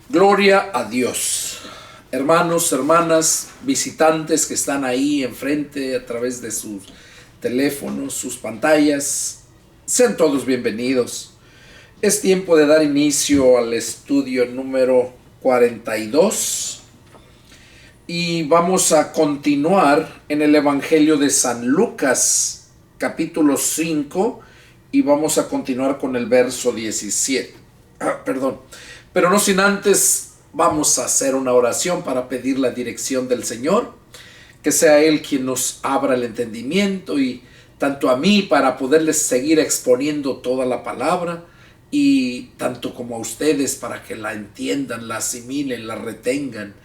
Gloria a Dios. Hermanos, hermanas, visitantes que están ahí enfrente a través de sus teléfonos, sus pantallas, sean todos bienvenidos. Es tiempo de dar inicio al estudio número 42 y vamos a continuar en el Evangelio de San Lucas, capítulo 5, y vamos a continuar con el verso 17. Pero no sin antes vamos a hacer una oración para pedir la dirección del Señor, que sea Él quien nos abra el entendimiento y tanto a mí para poderles seguir exponiendo toda la palabra y tanto como a ustedes para que la entiendan, la asimilen, la retengan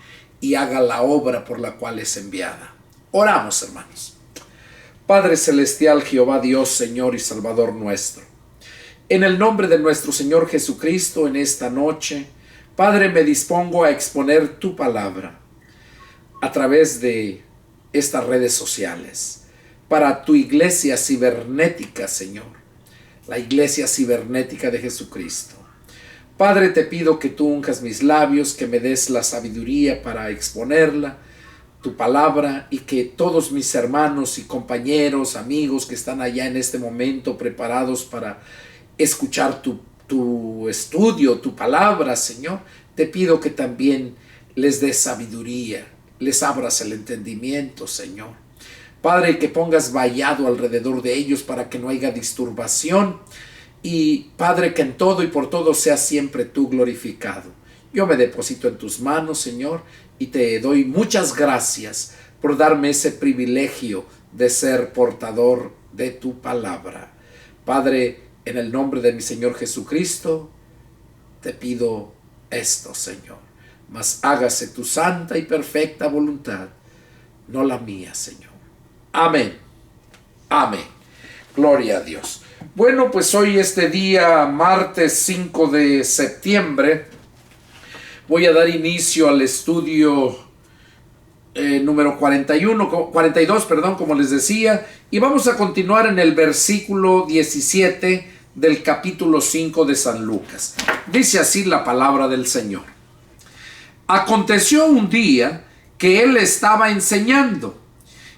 y haga la obra por la cual es enviada. Oramos, hermanos. Padre celestial, Jehová Dios, Señor y Salvador nuestro, en el nombre de nuestro Señor Jesucristo, en esta noche, Padre, me dispongo a exponer tu palabra a través de estas redes sociales para tu iglesia cibernética, Señor, la iglesia cibernética de Jesucristo. Padre, te pido que tú unjas mis labios, que me des la sabiduría para exponerla, tu palabra, y que todos mis hermanos y compañeros, amigos que están allá en este momento preparados para escuchar tu estudio, tu palabra, Señor, te pido que también les des sabiduría, les abras el entendimiento, Señor. Padre, que pongas vallado alrededor de ellos para que no haya disturbación, y Padre, que en todo y por todo seas siempre tú glorificado. Yo me deposito en tus manos, Señor, y te doy muchas gracias por darme ese privilegio de ser portador de tu palabra. Padre, en el nombre de mi Señor Jesucristo, te pido esto, Señor. Mas hágase tu santa y perfecta voluntad, no la mía, Señor. Amén. Amén. Gloria a Dios. Bueno, pues hoy, este día, martes 5 de septiembre, voy a dar inicio al estudio número 42, como les decía, y vamos a continuar en el versículo 17 del capítulo 5 de San Lucas. Dice así la palabra del Señor. Aconteció un día que él estaba enseñando,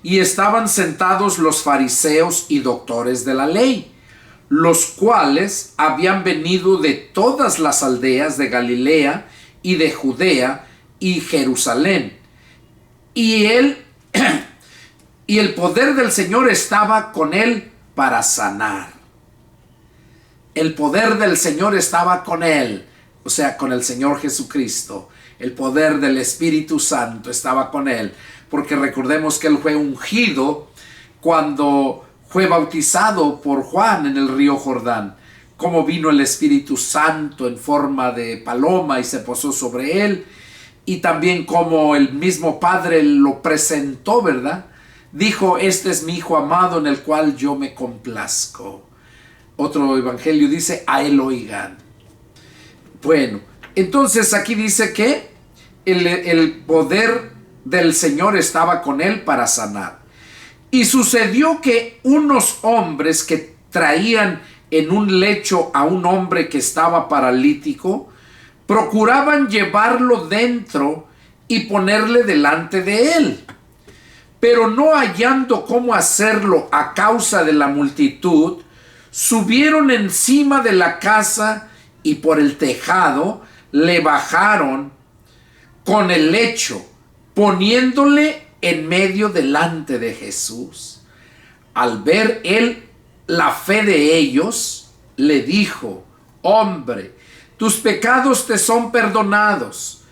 y estaban sentados los fariseos y doctores de la ley, los cuales habían venido de todas las aldeas de Galilea y de Judea y Jerusalén. Y el poder del Señor estaba con él para sanar. El poder del Señor estaba con él, o sea, con el Señor Jesucristo. El poder del Espíritu Santo estaba con él, porque recordemos que él fue ungido cuando fue bautizado por Juan en el río Jordán. Cómo vino el Espíritu Santo en forma de paloma y se posó sobre él. Y también como el mismo Padre lo presentó, ¿verdad? Dijo, este es mi Hijo amado en el cual yo me complazco. Otro evangelio dice, a él oigan. Bueno, entonces aquí dice que el poder del Señor estaba con él para sanar. Y sucedió que unos hombres que traían en un lecho a un hombre que estaba paralítico, procuraban llevarlo dentro y ponerle delante de él. Pero no hallando cómo hacerlo a causa de la multitud, subieron encima de la casa y por el tejado le bajaron con el lecho, poniéndole en medio delante de Jesús. Al ver él la fe de ellos, le dijo, hombre, tus pecados te son perdonados.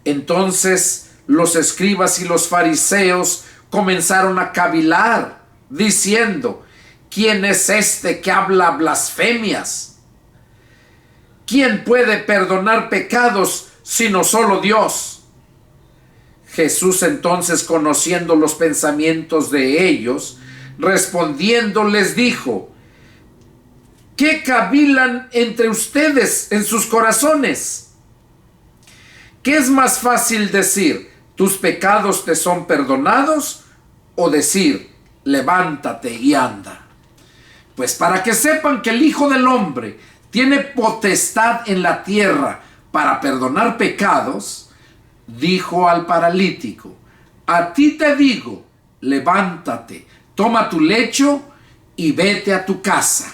Entonces los escribas y los fariseos comenzaron a cavilar, diciendo, ¿quién es este que habla blasfemias? ¿Quién puede perdonar pecados sino solo Dios? Jesús entonces, conociendo los pensamientos de ellos, respondiendo les dijo, ¿qué cavilan entre ustedes en sus corazones? ¿Qué es más fácil decir, tus pecados te son perdonados? O decir, levántate y anda. Pues para que sepan que el Hijo del Hombre tiene potestad en la tierra para perdonar pecados, dijo al paralítico: a ti te digo, levántate, toma tu lecho y vete a tu casa.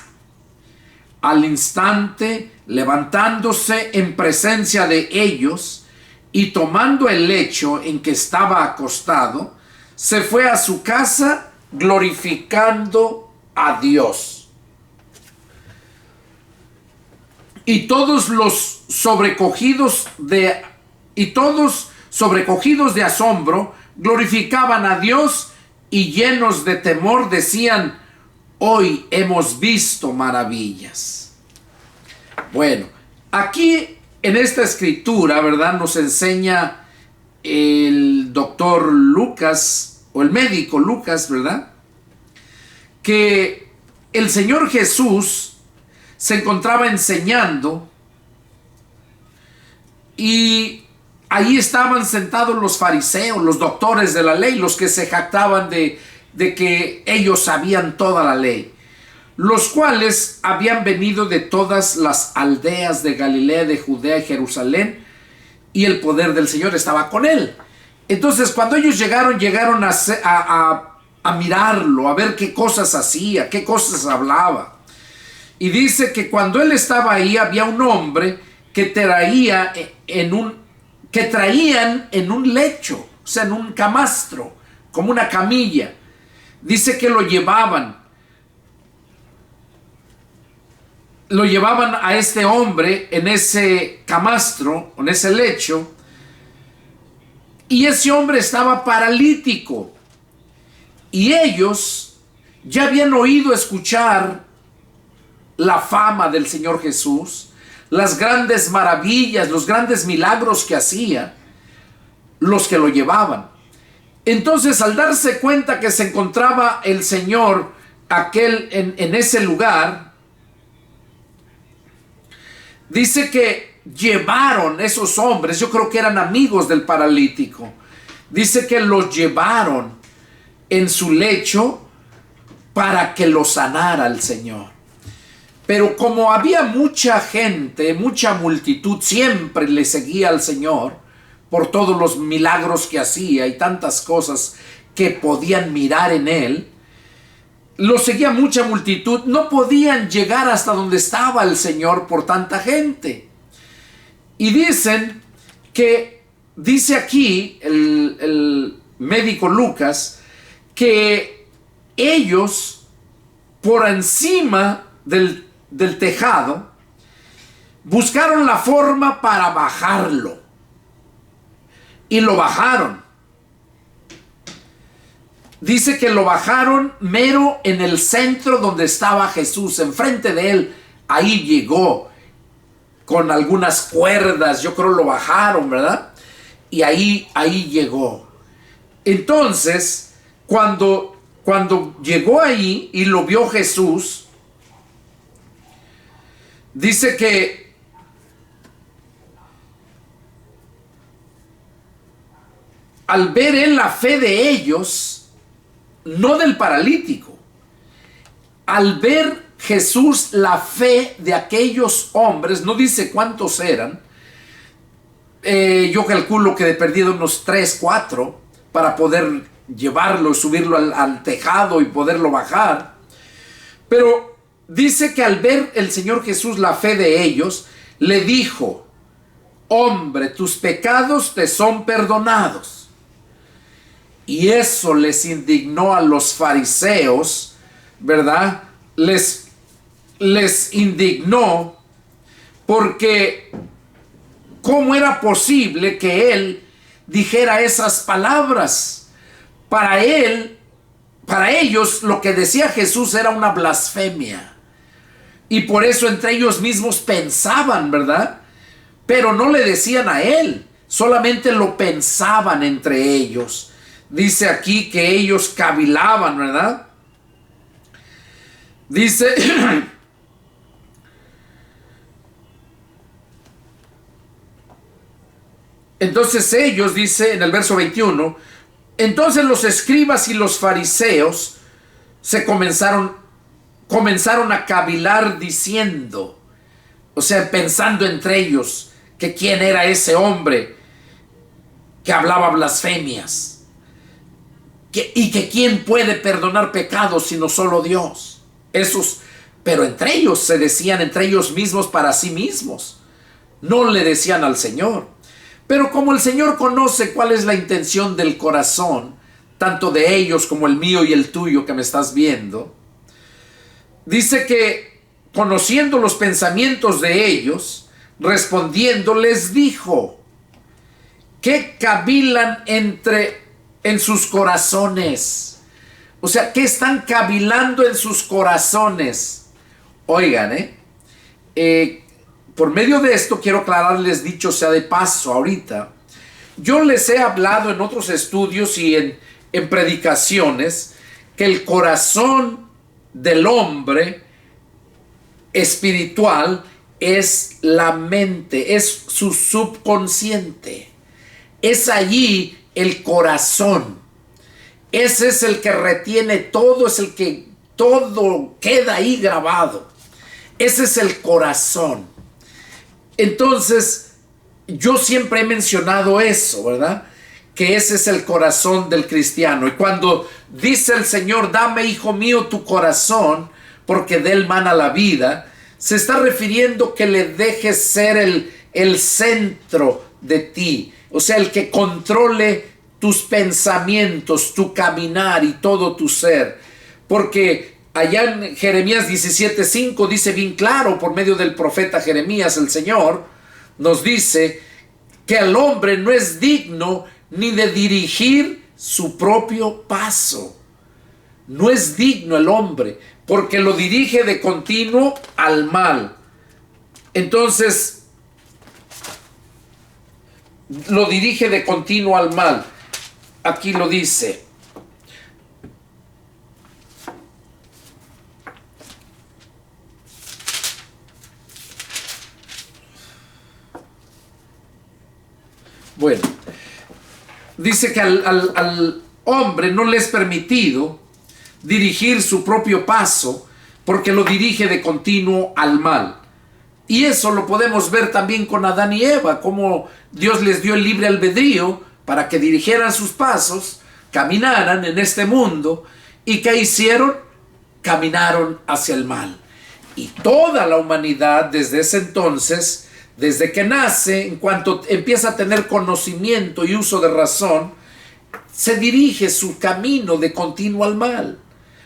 Al instante, levantándose en presencia de ellos y tomando el lecho en que estaba acostado, se fue a su casa glorificando a Dios. Y todos sobrecogidos de asombro glorificaban a Dios, y llenos de temor decían: hoy hemos visto maravillas. Bueno, aquí en esta escritura, ¿verdad?, nos enseña el doctor Lucas, o el médico Lucas, ¿verdad?, que el Señor Jesús se encontraba enseñando, y ahí estaban sentados los fariseos, los doctores de la ley, los que se jactaban de que ellos sabían toda la ley, los cuales habían venido de todas las aldeas de Galilea, de Judea y Jerusalén, y el poder del Señor estaba con él. Entonces, cuando ellos llegaron a mirarlo, a ver qué cosas hacía, qué cosas hablaba. Y dice que cuando él estaba ahí, había un hombre que traían en un lecho, o sea, en un camastro, como una camilla. Dice que lo llevaban a este hombre en ese camastro, en ese lecho, y ese hombre estaba paralítico. Y ellos ya habían oído escuchar la fama del Señor Jesús, las grandes maravillas, los grandes milagros que hacía, los que lo llevaban. Entonces, al darse cuenta que se encontraba el Señor en ese lugar, dice que llevaron esos hombres, yo creo que eran amigos del paralítico, dice que los llevaron en su lecho para que lo sanara el Señor. Pero como había mucha gente, mucha multitud, siempre le seguía al Señor por todos los milagros que hacía y tantas cosas que podían mirar en él, lo seguía mucha multitud, no podían llegar hasta donde estaba el Señor por tanta gente. Y dice aquí el médico Lucas, que ellos por encima del tejado buscaron la forma para bajarlo, y lo bajaron. Dice que lo bajaron mero en el centro donde estaba Jesús, enfrente de él. Ahí llegó con algunas cuerdas, yo creo lo bajaron, ¿verdad? Y ahí llegó. Entonces, cuando llegó ahí y lo vio Jesús, dice que al ver él la fe de ellos, no del paralítico, al ver Jesús la fe de aquellos hombres, no dice cuántos eran, yo calculo que de perdido unos 3, 4, para poder llevarlo, subirlo al tejado y poderlo bajar. Pero dice que al ver el Señor Jesús la fe de ellos, le dijo: hombre, tus pecados te son perdonados. Y eso les indignó a los fariseos, ¿verdad? Les indignó, porque ¿cómo era posible que él dijera esas palabras? Para ellos lo que decía Jesús era una blasfemia. Y por eso entre ellos mismos pensaban, ¿verdad? Pero no le decían a él, solamente lo pensaban entre ellos. Dice aquí que ellos cavilaban, ¿verdad? Dice entonces ellos, dice en el verso 21, entonces los escribas y los fariseos comenzaron a cavilar diciendo, o sea, pensando entre ellos, que quién era ese hombre que hablaba blasfemias, y que quién puede perdonar pecados sino solo Dios. Pero entre ellos se decían entre ellos mismos para sí mismos, no le decían al Señor. Pero como el Señor conoce cuál es la intención del corazón, tanto de ellos como el mío y el tuyo que me estás viendo, dice que conociendo los pensamientos de ellos, respondiendo les dijo: ¿qué cavilan en sus corazones? O sea, ¿qué están cavilando en sus corazones? Oigan, por medio de esto quiero aclararles, dicho sea de paso ahorita, yo les he hablado en otros estudios y en predicaciones que el corazón del hombre espiritual es la mente, es su subconsciente. Es allí el corazón. Ese es el que retiene todo, es el que todo queda ahí grabado. Ese es el corazón. Entonces, yo siempre he mencionado eso, ¿verdad? Que ese es el corazón del cristiano. Y cuando dice el Señor: dame, hijo mío, tu corazón, porque de él mana la vida, se está refiriendo que le dejes ser el centro de ti. O sea, el que controle tus pensamientos, tu caminar y todo tu ser. Porque allá en Jeremías 17:5 dice bien claro, por medio del profeta Jeremías, el Señor nos dice que el hombre no es digno ni de dirigir su propio paso. No es digno el hombre, porque lo dirige de continuo al mal. Entonces, lo dirige de continuo al mal. Aquí lo dice. Bueno, dice que al hombre no le es permitido dirigir su propio paso, porque lo dirige de continuo al mal. Y eso lo podemos ver también con Adán y Eva, como Dios les dio el libre albedrío para que dirigieran sus pasos, caminaran en este mundo. ¿Y qué hicieron? Caminaron hacia el mal. Y toda la humanidad desde ese entonces, desde que nace, en cuanto empieza a tener conocimiento y uso de razón, se dirige su camino de continuo al mal.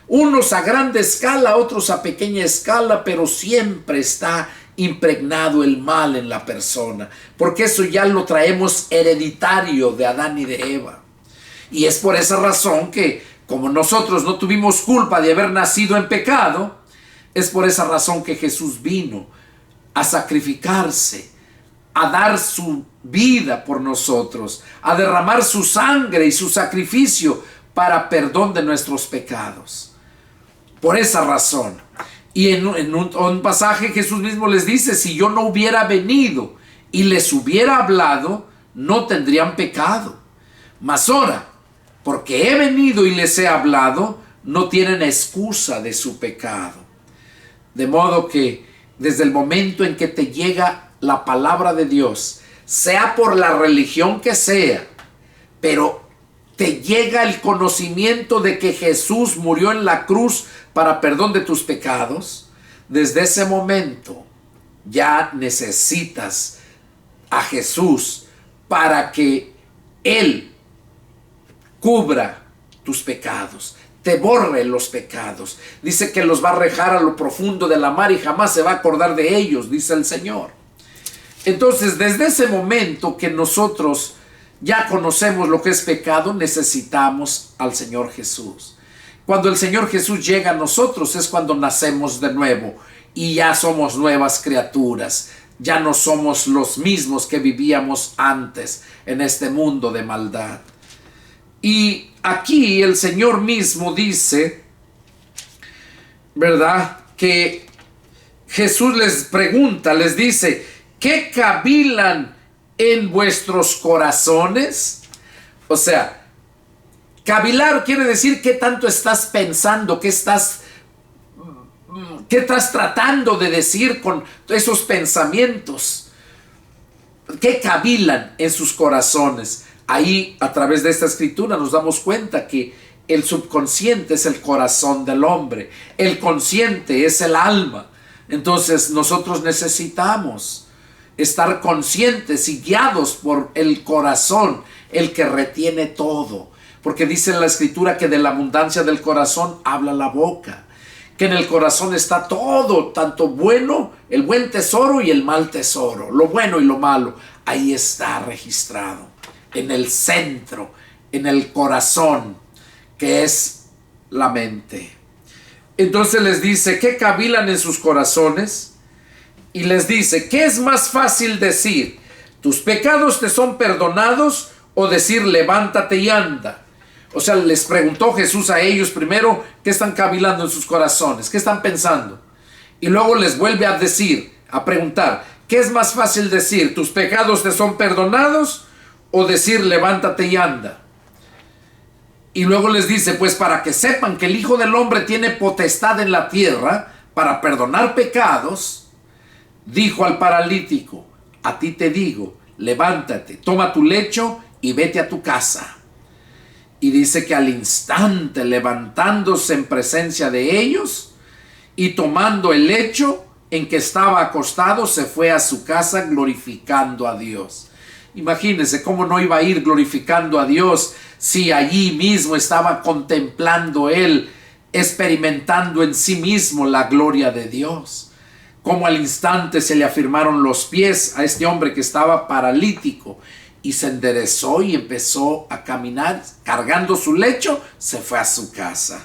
Unos a grande escala, otros a pequeña escala, pero siempre está impregnado el mal en la persona, porque eso ya lo traemos hereditario de Adán y de Eva. Y es por esa razón que, como nosotros no tuvimos culpa de haber nacido en pecado, es por esa razón que Jesús vino a sacrificarse, a dar su vida por nosotros, a derramar su sangre y su sacrificio para perdón de nuestros pecados. Por esa razón. Y en un pasaje Jesús mismo les dice: si yo no hubiera venido y les hubiera hablado, no tendrían pecado. Mas ahora, porque he venido y les he hablado, no tienen excusa de su pecado. De modo que desde el momento en que te llega la palabra de Dios, sea por la religión que sea, pero te llega el conocimiento de que Jesús murió en la cruz para perdón de tus pecados, desde ese momento ya necesitas a Jesús para que Él cubra tus pecados, te borre los pecados. Dice que los va a arrojar a lo profundo de la mar y jamás se va a acordar de ellos, dice el Señor. Entonces, desde ese momento que nosotros ya conocemos lo que es pecado, necesitamos al Señor Jesús. Cuando el Señor Jesús llega a nosotros es cuando nacemos de nuevo y ya somos nuevas criaturas. Ya no somos los mismos que vivíamos antes en este mundo de maldad. Y aquí el Señor mismo dice, ¿verdad?, que Jesús les pregunta, les dice: ¿qué cavilan en vuestros corazones? O sea, cavilar quiere decir qué tanto estás pensando, qué estás tratando de decir con esos pensamientos. ¿Qué cavilan en sus corazones? Ahí, a través de esta escritura, nos damos cuenta que el subconsciente es el corazón del hombre. El consciente es el alma. Entonces, nosotros necesitamos estar conscientes y guiados por el corazón, el que retiene todo. Porque dice en la escritura que de la abundancia del corazón habla la boca. Que en el corazón está todo, tanto bueno, el buen tesoro y el mal tesoro. Lo bueno y lo malo, ahí está registrado. En el centro, en el corazón, que es la mente. Entonces les dice, ¿qué cavilan en sus corazones? Y les dice, ¿qué es más fácil decir? ¿Tus pecados te son perdonados? O decir, levántate y anda. O sea, les preguntó Jesús a ellos primero, ¿qué están cavilando en sus corazones? ¿Qué están pensando? Y luego les vuelve a decir, a preguntar, ¿qué es más fácil decir? ¿Tus pecados te son perdonados? O decir, levántate y anda. Y luego les dice, pues para que sepan que el Hijo del Hombre tiene potestad en la tierra para perdonar pecados, dijo al paralítico, a ti te digo, levántate, toma tu lecho y vete a tu casa. Y dice que al instante, levantándose en presencia de ellos y tomando el lecho en que estaba acostado, se fue a su casa glorificando a Dios. Imagínense cómo no iba a ir glorificando a Dios si allí mismo estaba contemplando él, experimentando en sí mismo la gloria de Dios. Como al instante se le afirmaron los pies a este hombre que estaba paralítico y se enderezó y empezó a caminar, cargando su lecho, se fue a su casa.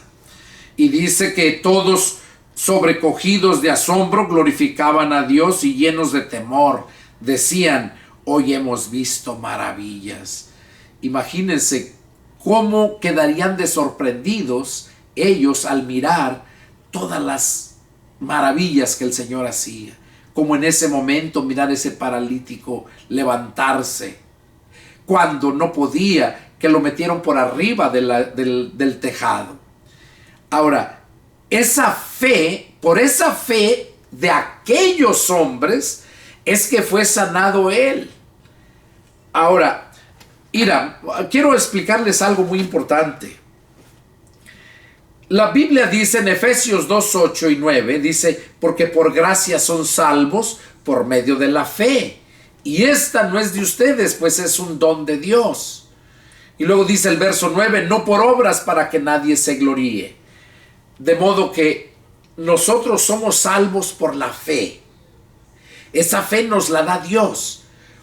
Y dice que todos, sobrecogidos de asombro, glorificaban a Dios y llenos de temor, decían, hoy hemos visto maravillas. Imagínense cómo quedarían de sorprendidos ellos al mirar todas las maravillas que el Señor hacía. Como en ese momento mirar ese paralítico levantarse, cuando no podía, que lo metieron por arriba del tejado. Ahora, esa fe, por esa fe de aquellos hombres, es que fue sanado él. Ahora, mira, quiero explicarles algo muy importante. La Biblia dice en Efesios 2, 8 y 9, dice, porque por gracia son salvos por medio de la fe. Y esta no es de ustedes, pues es un don de Dios. Y luego dice el verso 9, no por obras para que nadie se gloríe. De modo que nosotros somos salvos por la fe. Esa fe nos la da Dios.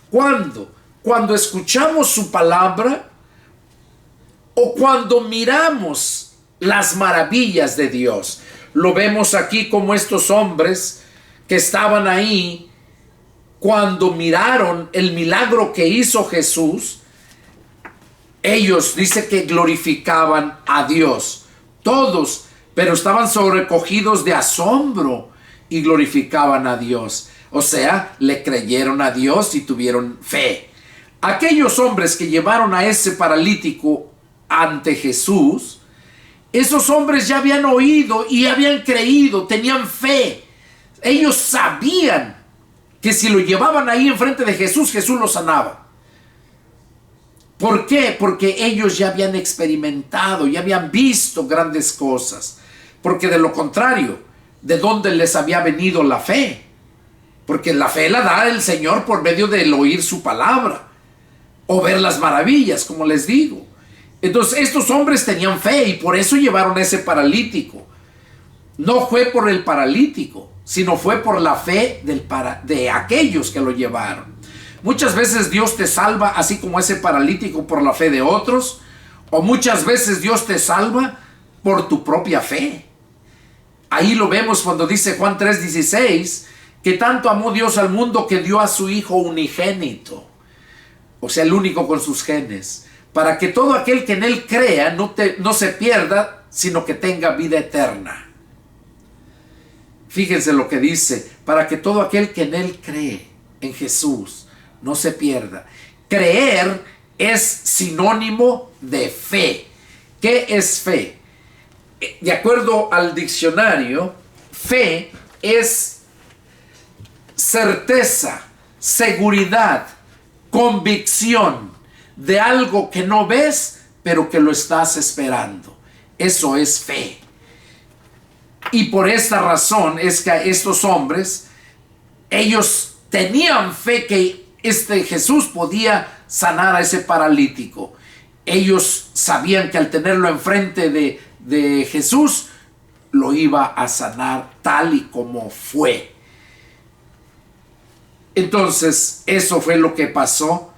¿Cuándo? Cuando escuchamos su palabra o cuando miramos las maravillas de Dios. Lo vemos aquí como estos hombres que estaban ahí cuando miraron el milagro que hizo Jesús. Ellos dice que glorificaban a Dios. Todos, pero estaban sobrecogidos de asombro y glorificaban a Dios. O sea, le creyeron a Dios y tuvieron fe. Aquellos hombres que llevaron a ese paralítico ante Jesús, esos hombres ya habían oído y habían creído, tenían fe. Ellos sabían que si lo llevaban ahí enfrente de Jesús, Jesús lo sanaba. ¿Por qué? Porque ellos ya habían experimentado, ya habían visto grandes cosas. Porque de lo contrario, ¿de dónde les había venido la fe? Porque la fe la da el Señor por medio del oír su palabra o ver las maravillas, como les digo. Entonces estos hombres tenían fe y por eso llevaron a ese paralítico. No fue por el paralítico, sino fue por la fe de aquellos que lo llevaron. Muchas veces Dios te salva así como ese paralítico por la fe de otros, o muchas veces Dios te salva por tu propia fe. Ahí lo vemos cuando dice Juan 3:16, que tanto amó Dios al mundo que dio a su Hijo unigénito, o sea, el único con sus genes, para que todo aquel que en él crea no se pierda, sino que tenga vida eterna. Fíjense lo que dice, para que todo aquel que en él cree, en Jesús, no se pierda. Creer es sinónimo de fe. ¿Qué es fe? De acuerdo al diccionario, fe es certeza, seguridad, convicción de algo que no ves, pero que lo estás esperando. Eso es fe. Y por esta razón es que estos hombres, ellos tenían fe que Jesús podía sanar a ese paralítico. Ellos sabían que al tenerlo enfrente de Jesús, lo iba a sanar tal y como fue. Entonces, eso fue lo que pasó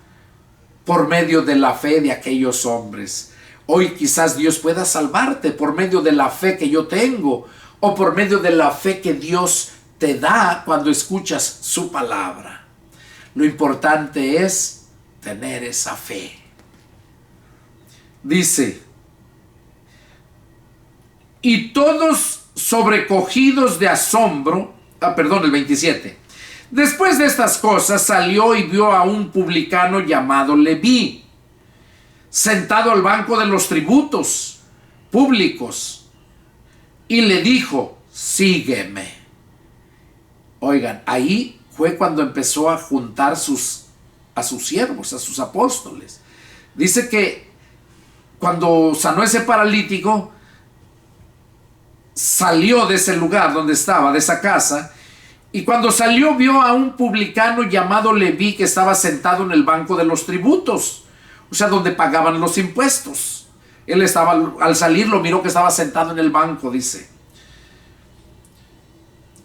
por medio de la fe de aquellos hombres. Hoy quizás Dios pueda salvarte por medio de la fe que yo tengo, o por medio de la fe que Dios te da cuando escuchas su palabra. Lo importante es tener esa fe. Dice, y todos sobrecogidos de asombro, el 27. Después de estas cosas salió y vio a un publicano llamado Leví, sentado al banco de los tributos públicos, y le dijo, sígueme. Oigan, ahí fue cuando empezó a juntar a sus siervos, a sus apóstoles. Dice que cuando sanó ese paralítico, salió de ese lugar donde estaba, de esa casa, y cuando salió vio a un publicano llamado Leví que estaba sentado en el banco de los tributos, o sea, donde pagaban los impuestos. Él estaba, al salir lo miró que estaba sentado en el banco, dice.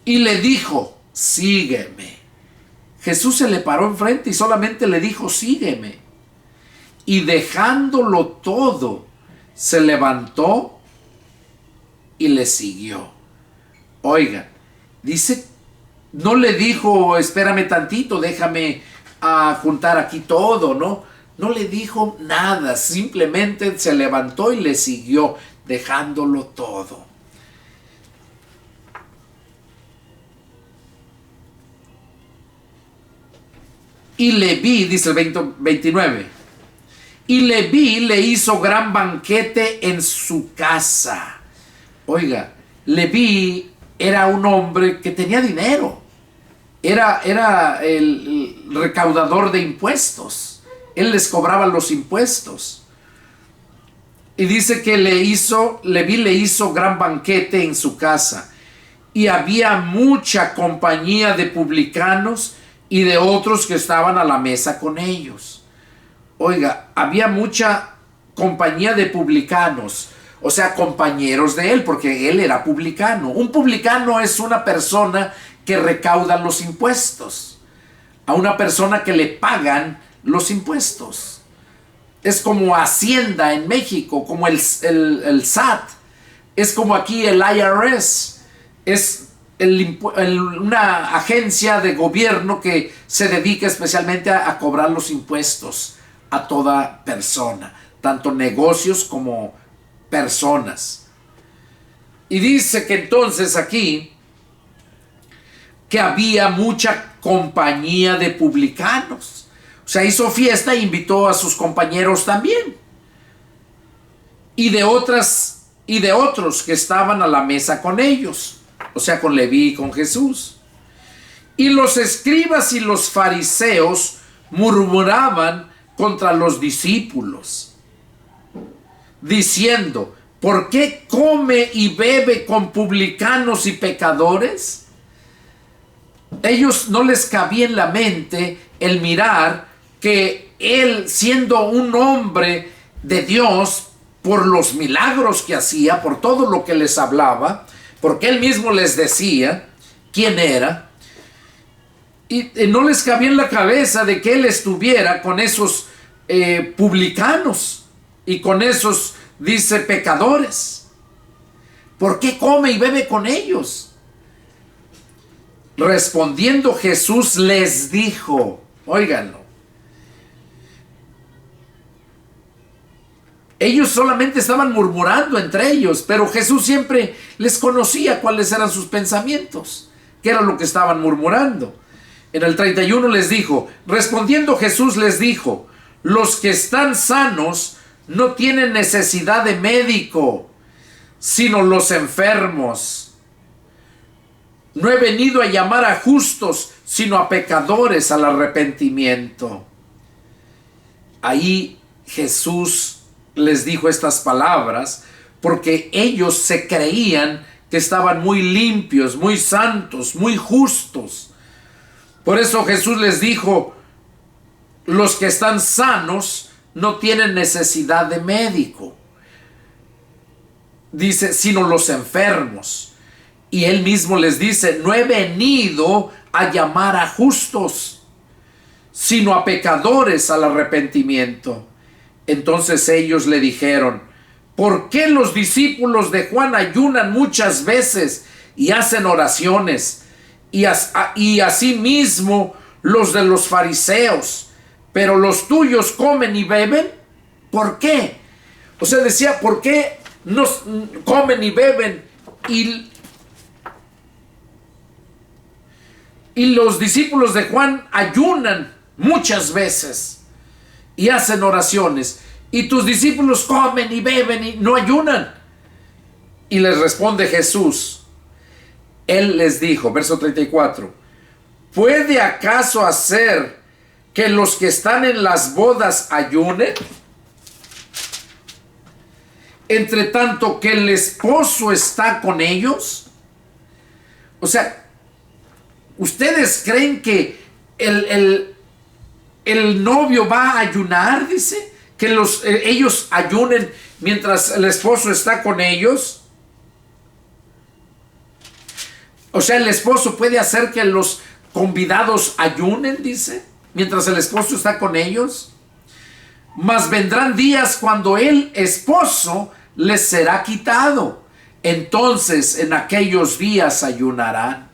Y le dijo, sígueme. Jesús se le paró enfrente y solamente le dijo, sígueme. Y dejándolo todo, se levantó y le siguió. Oigan, dice, no le dijo, espérame tantito, déjame juntar aquí todo, ¿no? No le dijo nada, simplemente se levantó y le siguió, dejándolo todo. Y Leví, dice el 29, y Leví le hizo gran banquete en su casa. Oiga, Leví era un hombre que tenía dinero. Era el recaudador de impuestos. Él les cobraba los impuestos. Y dice que Leví le hizo gran banquete en su casa. Y había mucha compañía de publicanos y de otros que estaban a la mesa con ellos. Oiga, había mucha compañía de publicanos, o sea, compañeros de él, porque él era publicano. Un publicano es una persona que recauda los impuestos, a una persona que le pagan los impuestos. Es como Hacienda en México, como el SAT, es como aquí el IRS, es una agencia de gobierno que se dedica especialmente a cobrar los impuestos a toda persona, tanto negocios como personas. Y dice que entonces aquí que había mucha compañía de publicanos. O sea, hizo fiesta e invitó a sus compañeros también. Y de otros que estaban a la mesa con ellos. O sea, con Leví y con Jesús. Y los escribas y los fariseos murmuraban contra los discípulos, diciendo, ¿por qué come y bebe con publicanos y pecadores? Ellos no les cabía en la mente el mirar que él, siendo un hombre de Dios, por los milagros que hacía, por todo lo que les hablaba, porque él mismo les decía quién era, y no les cabía en la cabeza de que él estuviera con esos publicanos y con esos, dice, pecadores. ¿Por qué come y bebe con ellos? Respondiendo Jesús les dijo, óiganlo, ellos solamente estaban murmurando entre ellos, pero Jesús siempre les conocía cuáles eran sus pensamientos, qué era lo que estaban murmurando. En el 31 les dijo, respondiendo Jesús les dijo, los que están sanos no tienen necesidad de médico, sino los enfermos. No he venido a llamar a justos, sino a pecadores al arrepentimiento. Ahí Jesús les dijo estas palabras porque ellos se creían que estaban muy limpios, muy santos, muy justos. Por eso Jesús les dijo: los que están sanos no tienen necesidad de médico. Dice, sino los enfermos. Y él mismo les dice: no he venido a llamar a justos, sino a pecadores al arrepentimiento. Entonces ellos le dijeron: ¿por qué los discípulos de Juan ayunan muchas veces y hacen oraciones? Y asimismo los de los fariseos, pero los tuyos comen y beben. ¿Por qué? O sea, decía, ¿por qué no comen y beben y los discípulos de Juan ayunan muchas veces y hacen oraciones, y tus discípulos comen y beben y no ayunan? Y les responde Jesús. Él les dijo, verso 34, ¿puede acaso hacer que los que están en las bodas ayunen, entre tanto que el esposo está con ellos? O sea, ¿ustedes creen que el novio va a ayunar? Dice, que ellos ayunen mientras el esposo está con ellos. O sea, el esposo puede hacer que los convidados ayunen, dice, mientras el esposo está con ellos. Mas vendrán días cuando el esposo les será quitado. Entonces en aquellos días ayunarán.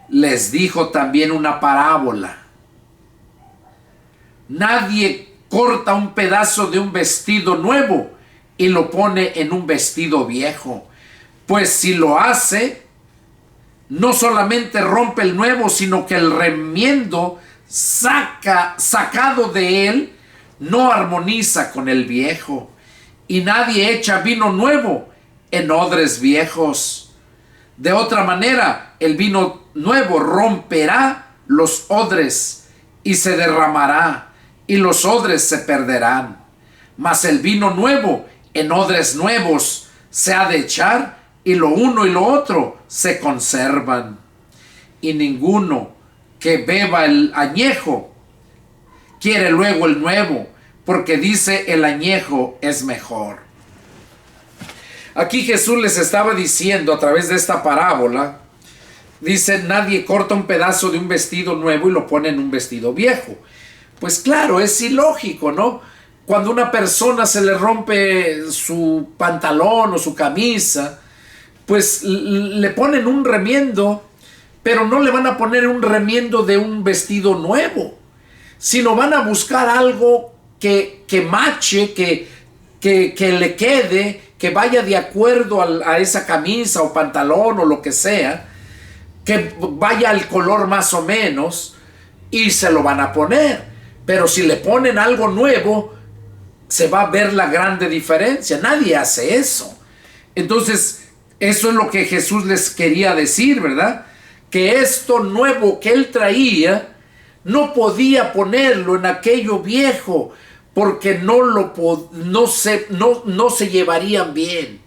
Les dijo también una parábola. Nadie corta un pedazo de un vestido nuevo y lo pone en un vestido viejo. Pues si lo hace, no solamente rompe el nuevo, sino que el remiendo sacado de él no armoniza con el viejo. Y nadie echa vino nuevo en odres viejos. De otra manera, el vino nuevo romperá los odres y se derramará, y los odres se perderán. Mas el vino nuevo en odres nuevos se ha de echar, y lo uno y lo otro se conservan. Y ninguno que beba el añejo quiere luego el nuevo, porque dice el añejo es mejor. Aquí Jesús les estaba diciendo a través de esta parábola, dice, nadie corta un pedazo de un vestido nuevo y lo pone en un vestido viejo. Pues claro, es ilógico, ¿no? Cuando una persona se le rompe su pantalón o su camisa, pues le ponen un remiendo, pero no le van a poner un remiendo de un vestido nuevo, sino van a buscar algo que mache, que le quede, que vaya de acuerdo a esa camisa o pantalón o lo que sea, que vaya al color más o menos, y se lo van a poner. Pero si le ponen algo nuevo, se va a ver la grande diferencia. Nadie hace eso. Entonces, eso es lo que Jesús les quería decir, ¿verdad? Que esto nuevo que él traía, no podía ponerlo en aquello viejo, porque no se llevarían bien.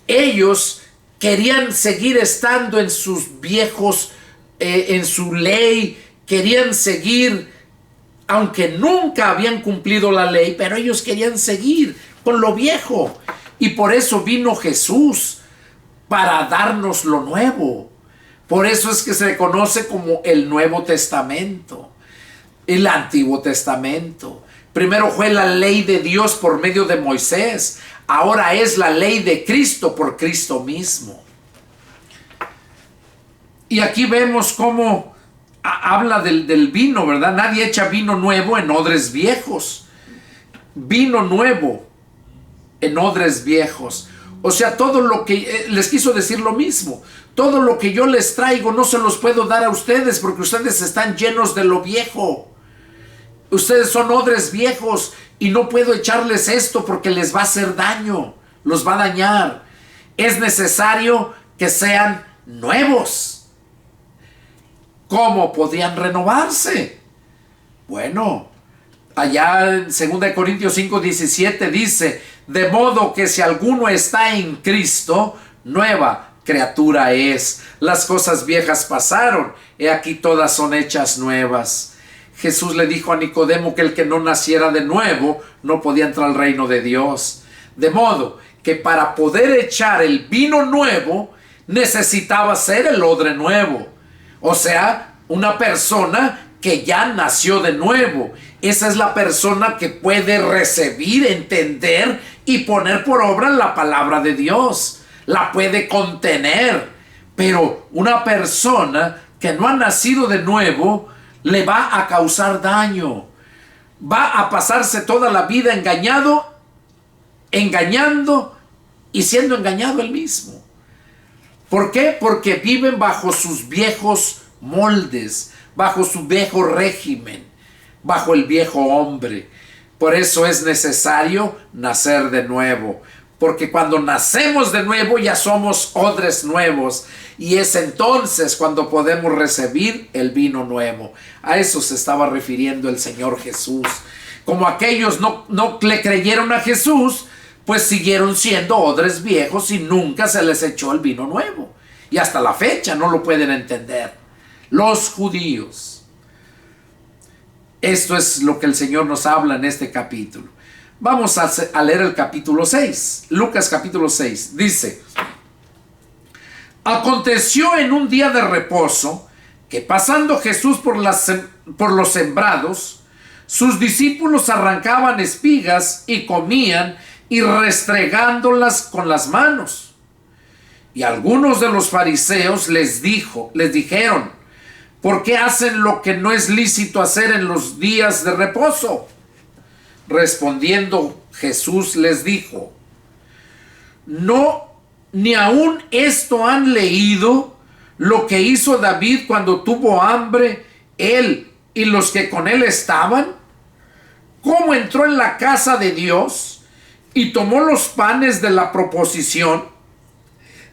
Ellos querían seguir estando en sus viejos, en su ley, querían seguir, aunque nunca habían cumplido la ley, pero ellos querían seguir con lo viejo. Y por eso vino Jesús, para darnos lo nuevo. Por eso es que se le conoce como el Nuevo Testamento, el Antiguo Testamento. Primero fue la ley de Dios por medio de Moisés. Ahora es la ley de Cristo por Cristo mismo. Y aquí vemos cómo habla del vino, ¿verdad? Nadie echa vino nuevo en odres viejos. Vino nuevo en odres viejos. O sea, todo lo que les quiso decir lo mismo. Todo lo que yo les traigo no se los puedo dar a ustedes, porque ustedes están llenos de lo viejo. Ustedes son odres viejos y no puedo echarles esto porque les va a hacer daño, los va a dañar. Es necesario que sean nuevos. ¿Cómo podrían renovarse? Bueno, Allá en 2 Corintios 5:17 dice: de modo que si alguno está en Cristo, nueva criatura es. Las cosas viejas pasaron, he aquí todas son hechas nuevas. Jesús le dijo a Nicodemo que el que no naciera de nuevo no podía entrar al reino de Dios. De modo que para poder echar el vino nuevo necesitaba ser el odre nuevo. O sea, una persona que ya nació de nuevo. Esa es la persona que puede recibir, entender y poner por obra la palabra de Dios. La puede contener. Pero una persona que no ha nacido de nuevo le va a causar daño. Va a pasarse toda la vida engañando y siendo engañado él mismo. ¿Por qué? Porque viven bajo sus viejos moldes, bajo su viejo régimen, bajo el viejo hombre. Por eso es necesario nacer de nuevo, porque cuando nacemos de nuevo ya somos odres nuevos, y es entonces cuando podemos recibir el vino nuevo. A eso se estaba refiriendo el Señor Jesús. Como aquellos no le creyeron a Jesús, pues siguieron siendo odres viejos y nunca se les echó el vino nuevo, y hasta la fecha no lo pueden entender los judíos. Esto es lo que el Señor nos habla en este capítulo. Vamos a leer el capítulo 6. Lucas capítulo 6. Dice: aconteció en un día de reposo que pasando Jesús por los sembrados, sus discípulos arrancaban espigas y comían y restregándolas con las manos. Y algunos de los fariseos les dijeron: ¿por qué hacen lo que no es lícito hacer en los días de reposo? Respondiendo Jesús les dijo: ¿no ni aún esto han leído lo que hizo David cuando tuvo hambre, él y los que con él estaban? ¿Cómo entró en la casa de Dios y tomó los panes de la proposición,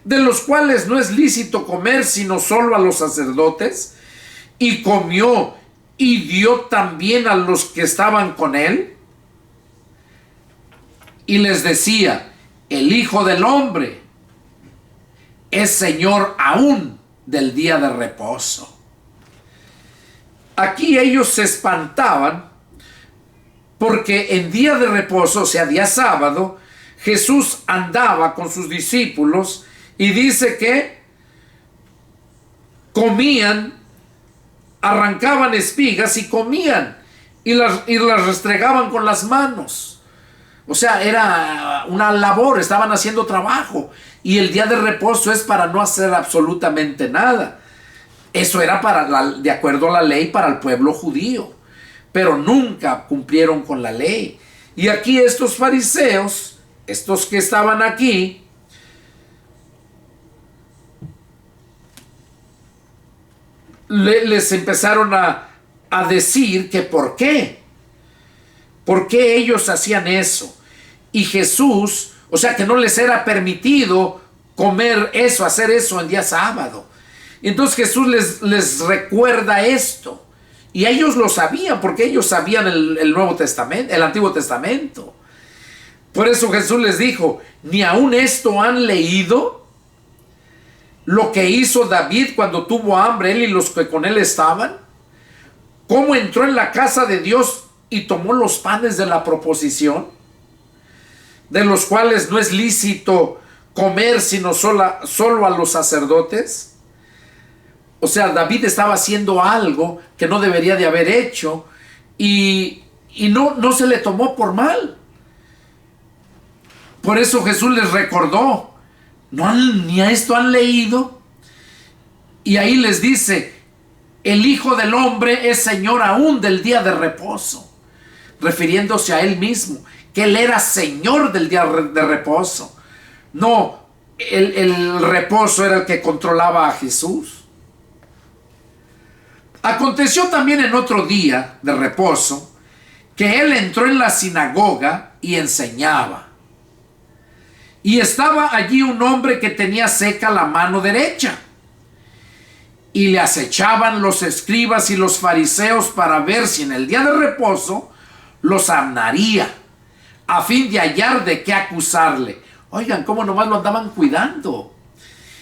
de los cuales no es lícito comer sino solo a los sacerdotes, y comió y dio también a los que estaban con él? Y les decía: el Hijo del Hombre es Señor aún del día de reposo. Aquí ellos se espantaban porque en día de reposo, o sea, día sábado, Jesús andaba con sus discípulos y dice que comían, arrancaban espigas y comían y las restregaban con las manos. O sea, era una labor, estaban haciendo trabajo. Y el día de reposo es para no hacer absolutamente nada. Eso era de acuerdo a la ley para el pueblo judío. Pero nunca cumplieron con la ley. Y aquí estos fariseos, estos que estaban aquí, les empezaron a decir que por qué ellos hacían eso. Y Jesús, o sea, que no les era permitido comer eso, hacer eso en día sábado. Entonces Jesús les recuerda esto. Y ellos lo sabían, porque ellos sabían el Nuevo Testamento, el Antiguo Testamento. Por eso Jesús les dijo: ¿ni aún esto han leído lo que hizo David cuando tuvo hambre, él y los que con él estaban? ¿Cómo entró en la casa de Dios y tomó los panes de la proposición, de los cuales no es lícito comer sino solo a los sacerdotes? O sea, David estaba haciendo algo que no debería de haber hecho y no se le tomó por mal. Por eso Jesús les recordó: ni a esto han leído. Y ahí les dice: el Hijo del Hombre es Señor aún del día de reposo, refiriéndose a él mismo, que él era Señor del día de reposo. No, el reposo era el que controlaba a Jesús. Aconteció también en otro día de reposo que él entró en la sinagoga y enseñaba. Y estaba allí un hombre que tenía seca la mano derecha. Y le acechaban los escribas y los fariseos para ver si en el día de reposo los sanaría, a fin de hallar de qué acusarle. Oigan, cómo nomás lo andaban cuidando.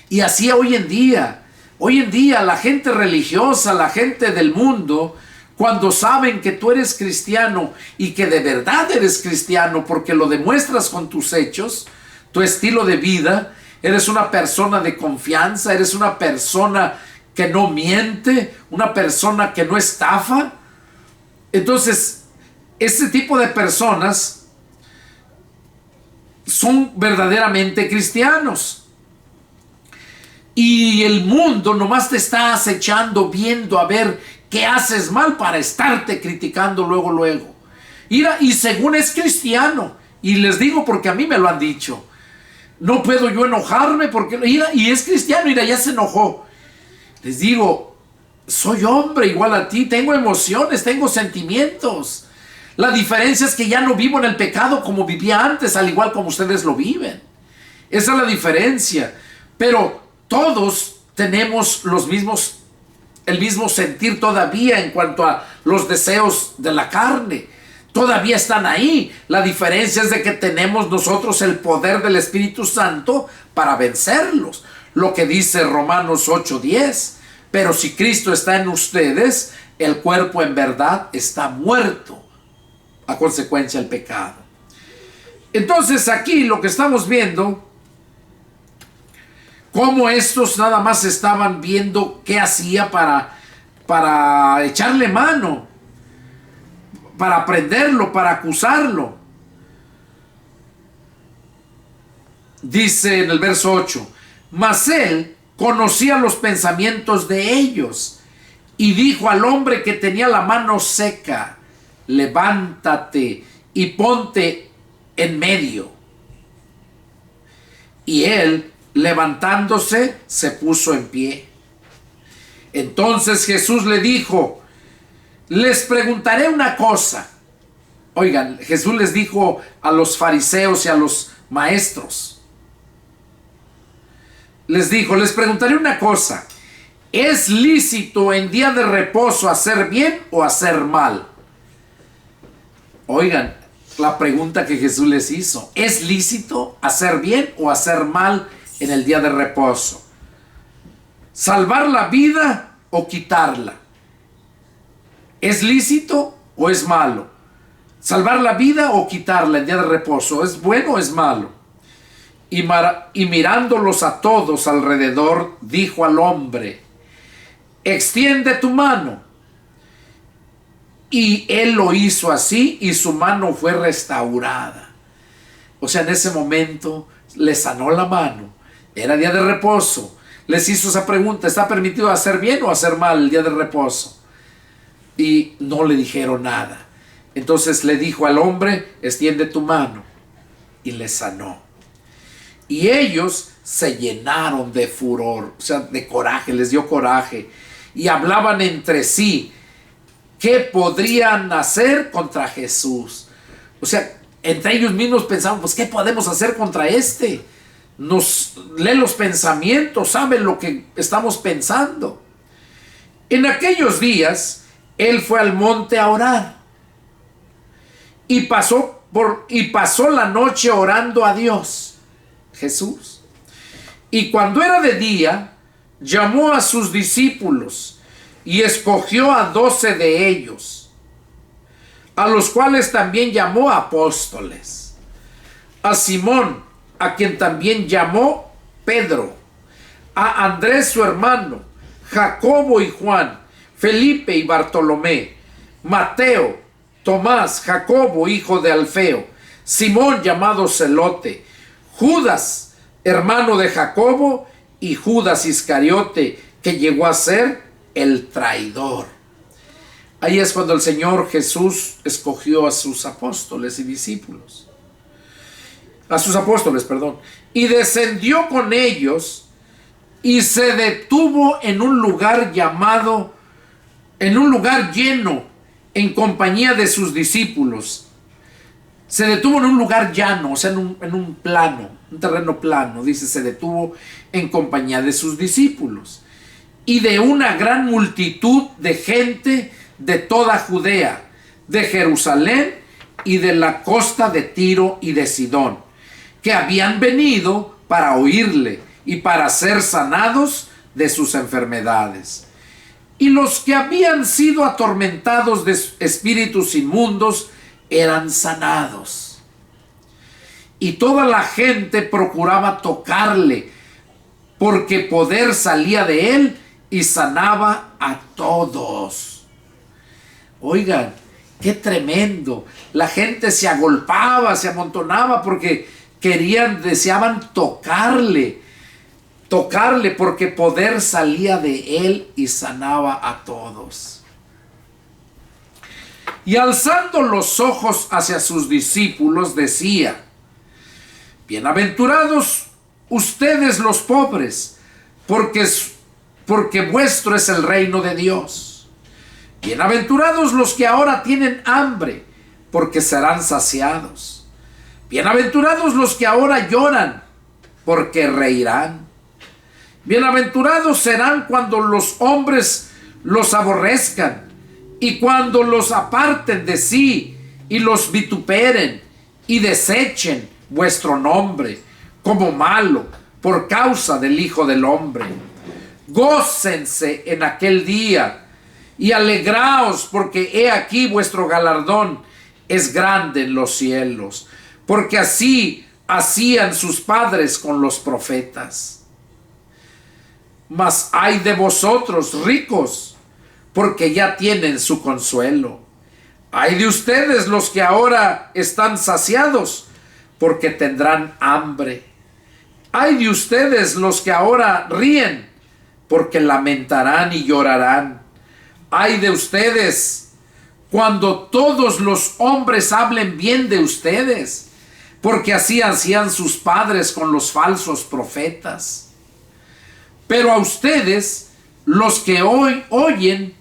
Y así hoy en día la gente religiosa, la gente del mundo, cuando saben que tú eres cristiano y que de verdad eres cristiano porque lo demuestras con tus hechos, tu estilo de vida, eres una persona de confianza, eres una persona que no miente, una persona que no estafa. Entonces, ese tipo de personas son verdaderamente cristianos. Y el mundo nomás te está acechando, viendo a ver qué haces mal para estarte criticando luego. Y según es cristiano, y les digo porque a mí me lo han dicho, no puedo yo enojarme porque, y es cristiano, mira, ya se enojó. Les digo, soy hombre igual a ti, tengo emociones, tengo sentimientos. La diferencia es que ya no vivo en el pecado como vivía antes, al igual como ustedes lo viven. Esa es la diferencia. Pero todos tenemos el mismo sentir todavía en cuanto a los deseos de la carne. Todavía están ahí. La diferencia es de que tenemos nosotros el poder del Espíritu Santo para vencerlos. Lo que dice Romanos 8:10. Pero si Cristo está en ustedes, el cuerpo en verdad está muerto a consecuencia del pecado. Entonces aquí lo que estamos viendo, cómo estos nada más estaban viendo qué hacía para echarle mano, para prenderlo, para acusarlo. Dice en el verso 8, mas él conocía los pensamientos de ellos y dijo al hombre que tenía la mano seca, levántate y ponte en medio. Y él, levantándose, se puso en pie. Entonces Jesús le dijo, les preguntaré una cosa. Oigan, Jesús les dijo a los fariseos y a los maestros, les dijo, les preguntaré una cosa, ¿es lícito en día de reposo hacer bien o hacer mal? Oigan, la pregunta que Jesús les hizo, ¿es lícito hacer bien o hacer mal en el día de reposo? ¿Salvar la vida o quitarla? ¿Es lícito o es malo? ¿Salvar la vida o quitarla en día de reposo? ¿Es bueno o es malo? Y mirándolos a todos alrededor, dijo al hombre, extiende tu mano. Y él lo hizo así y su mano fue restaurada. O sea, en ese momento le sanó la mano. Era día de reposo. Les hizo esa pregunta, ¿está permitido hacer bien o hacer mal el día de reposo? Y no le dijeron nada. Entonces le dijo al hombre, extiende tu mano. Y le sanó. Y ellos se llenaron de furor, o sea, de coraje, les dio coraje. Y hablaban entre sí, ¿qué podrían hacer contra Jesús? O sea, entre ellos mismos pensaban, pues, ¿qué podemos hacer contra este? Nos lee los pensamientos, sabe lo que estamos pensando. En aquellos días, él fue al monte a orar. Y pasó la noche orando a Dios. Jesús. Y cuando era de día, llamó a sus discípulos y escogió a 12 de ellos, a los cuales también llamó apóstoles. A Simón, a quien también llamó Pedro, a Andrés su hermano, Jacobo y Juan, Felipe y Bartolomé, Mateo, Tomás, Jacobo hijo de Alfeo, Simón llamado Celote, Judas, hermano de Jacobo, y Judas Iscariote, que llegó a ser el traidor. Ahí es cuando el Señor Jesús escogió a sus apóstoles y discípulos. Y descendió con ellos y se detuvo en un lugar lleno, en compañía de sus discípulos. Se detuvo en un lugar llano, o sea, en un terreno plano, dice, se detuvo en compañía de sus discípulos y de una gran multitud de gente de toda Judea, de Jerusalén y de la costa de Tiro y de Sidón, que habían venido para oírle y para ser sanados de sus enfermedades. Y los que habían sido atormentados de espíritus inmundos eran sanados. Y toda la gente procuraba tocarle, porque poder salía de él y sanaba a todos. Oigan, qué tremendo. La gente se agolpaba, se amontonaba porque deseaban tocarle porque poder salía de él y sanaba a todos. Y alzando los ojos hacia sus discípulos decía: bienaventurados ustedes los pobres, porque vuestro es el reino de Dios. Bienaventurados los que ahora tienen hambre, porque serán saciados. Bienaventurados los que ahora lloran, porque reirán. Bienaventurados serán cuando los hombres los aborrezcan, y cuando los aparten de sí, y los vituperen, y desechen vuestro nombre como malo, por causa del Hijo del Hombre. Gócense en aquel día, y alegraos, porque he aquí vuestro galardón es grande en los cielos, porque así hacían sus padres con los profetas. Mas ay de vosotros, ricos, porque ya tienen su consuelo. Ay de ustedes los que ahora están saciados, porque tendrán hambre. Ay de ustedes los que ahora ríen, porque lamentarán y llorarán. Ay de ustedes cuando todos los hombres hablen bien de ustedes, porque así hacían sus padres con los falsos profetas. Pero a ustedes, los que hoy oyen,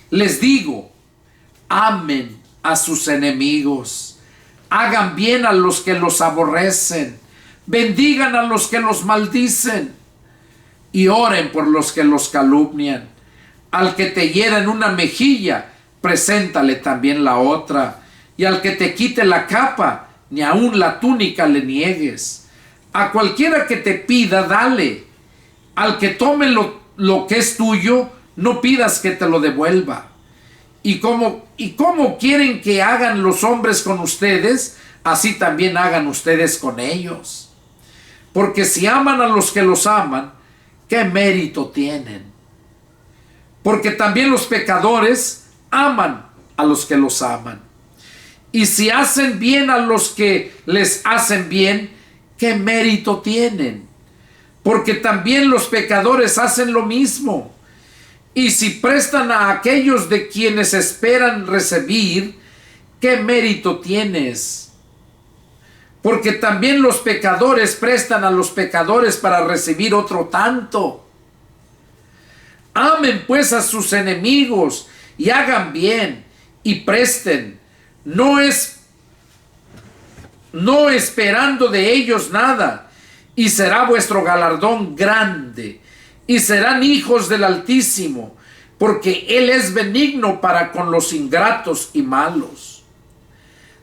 les digo: amen a sus enemigos, hagan bien a los que los aborrecen, bendigan a los que los maldicen, y oren por los que los calumnian. Al que te hiera en una mejilla, preséntale también la otra, y al que te quite la capa, ni aun la túnica le niegues. A cualquiera que te pida, dale. Al que tome lo que es tuyo, no pidas que te lo devuelva. ¿Y cómo quieren que hagan los hombres con ustedes? Así también hagan ustedes con ellos. Porque si aman a los que los aman, ¿qué mérito tienen? Porque también los pecadores aman a los que los aman. Y si hacen bien a los que les hacen bien, ¿qué mérito tienen? Porque también los pecadores hacen lo mismo. Y si prestan a aquellos de quienes esperan recibir, ¿qué mérito tienes? Porque también los pecadores prestan a los pecadores para recibir otro tanto. Amen pues a sus enemigos y hagan bien y presten, no esperando de ellos nada, y será vuestro galardón grande, y serán hijos del Altísimo, porque Él es benigno para con los ingratos y malos.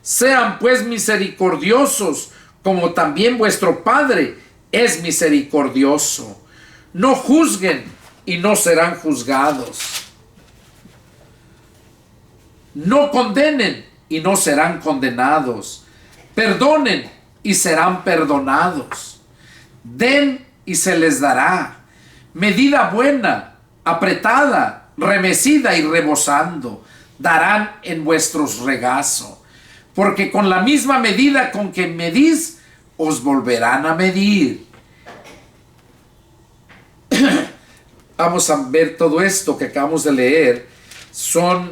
Sean pues misericordiosos, como también vuestro Padre es misericordioso. No juzguen y no serán juzgados. No condenen y no serán condenados. Perdonen y serán perdonados. Den y se les dará. Medida buena, apretada, remecida y rebosando, darán en vuestros regazo. Porque con la misma medida con que medís, os volverán a medir. Vamos a ver todo esto que acabamos de leer. Son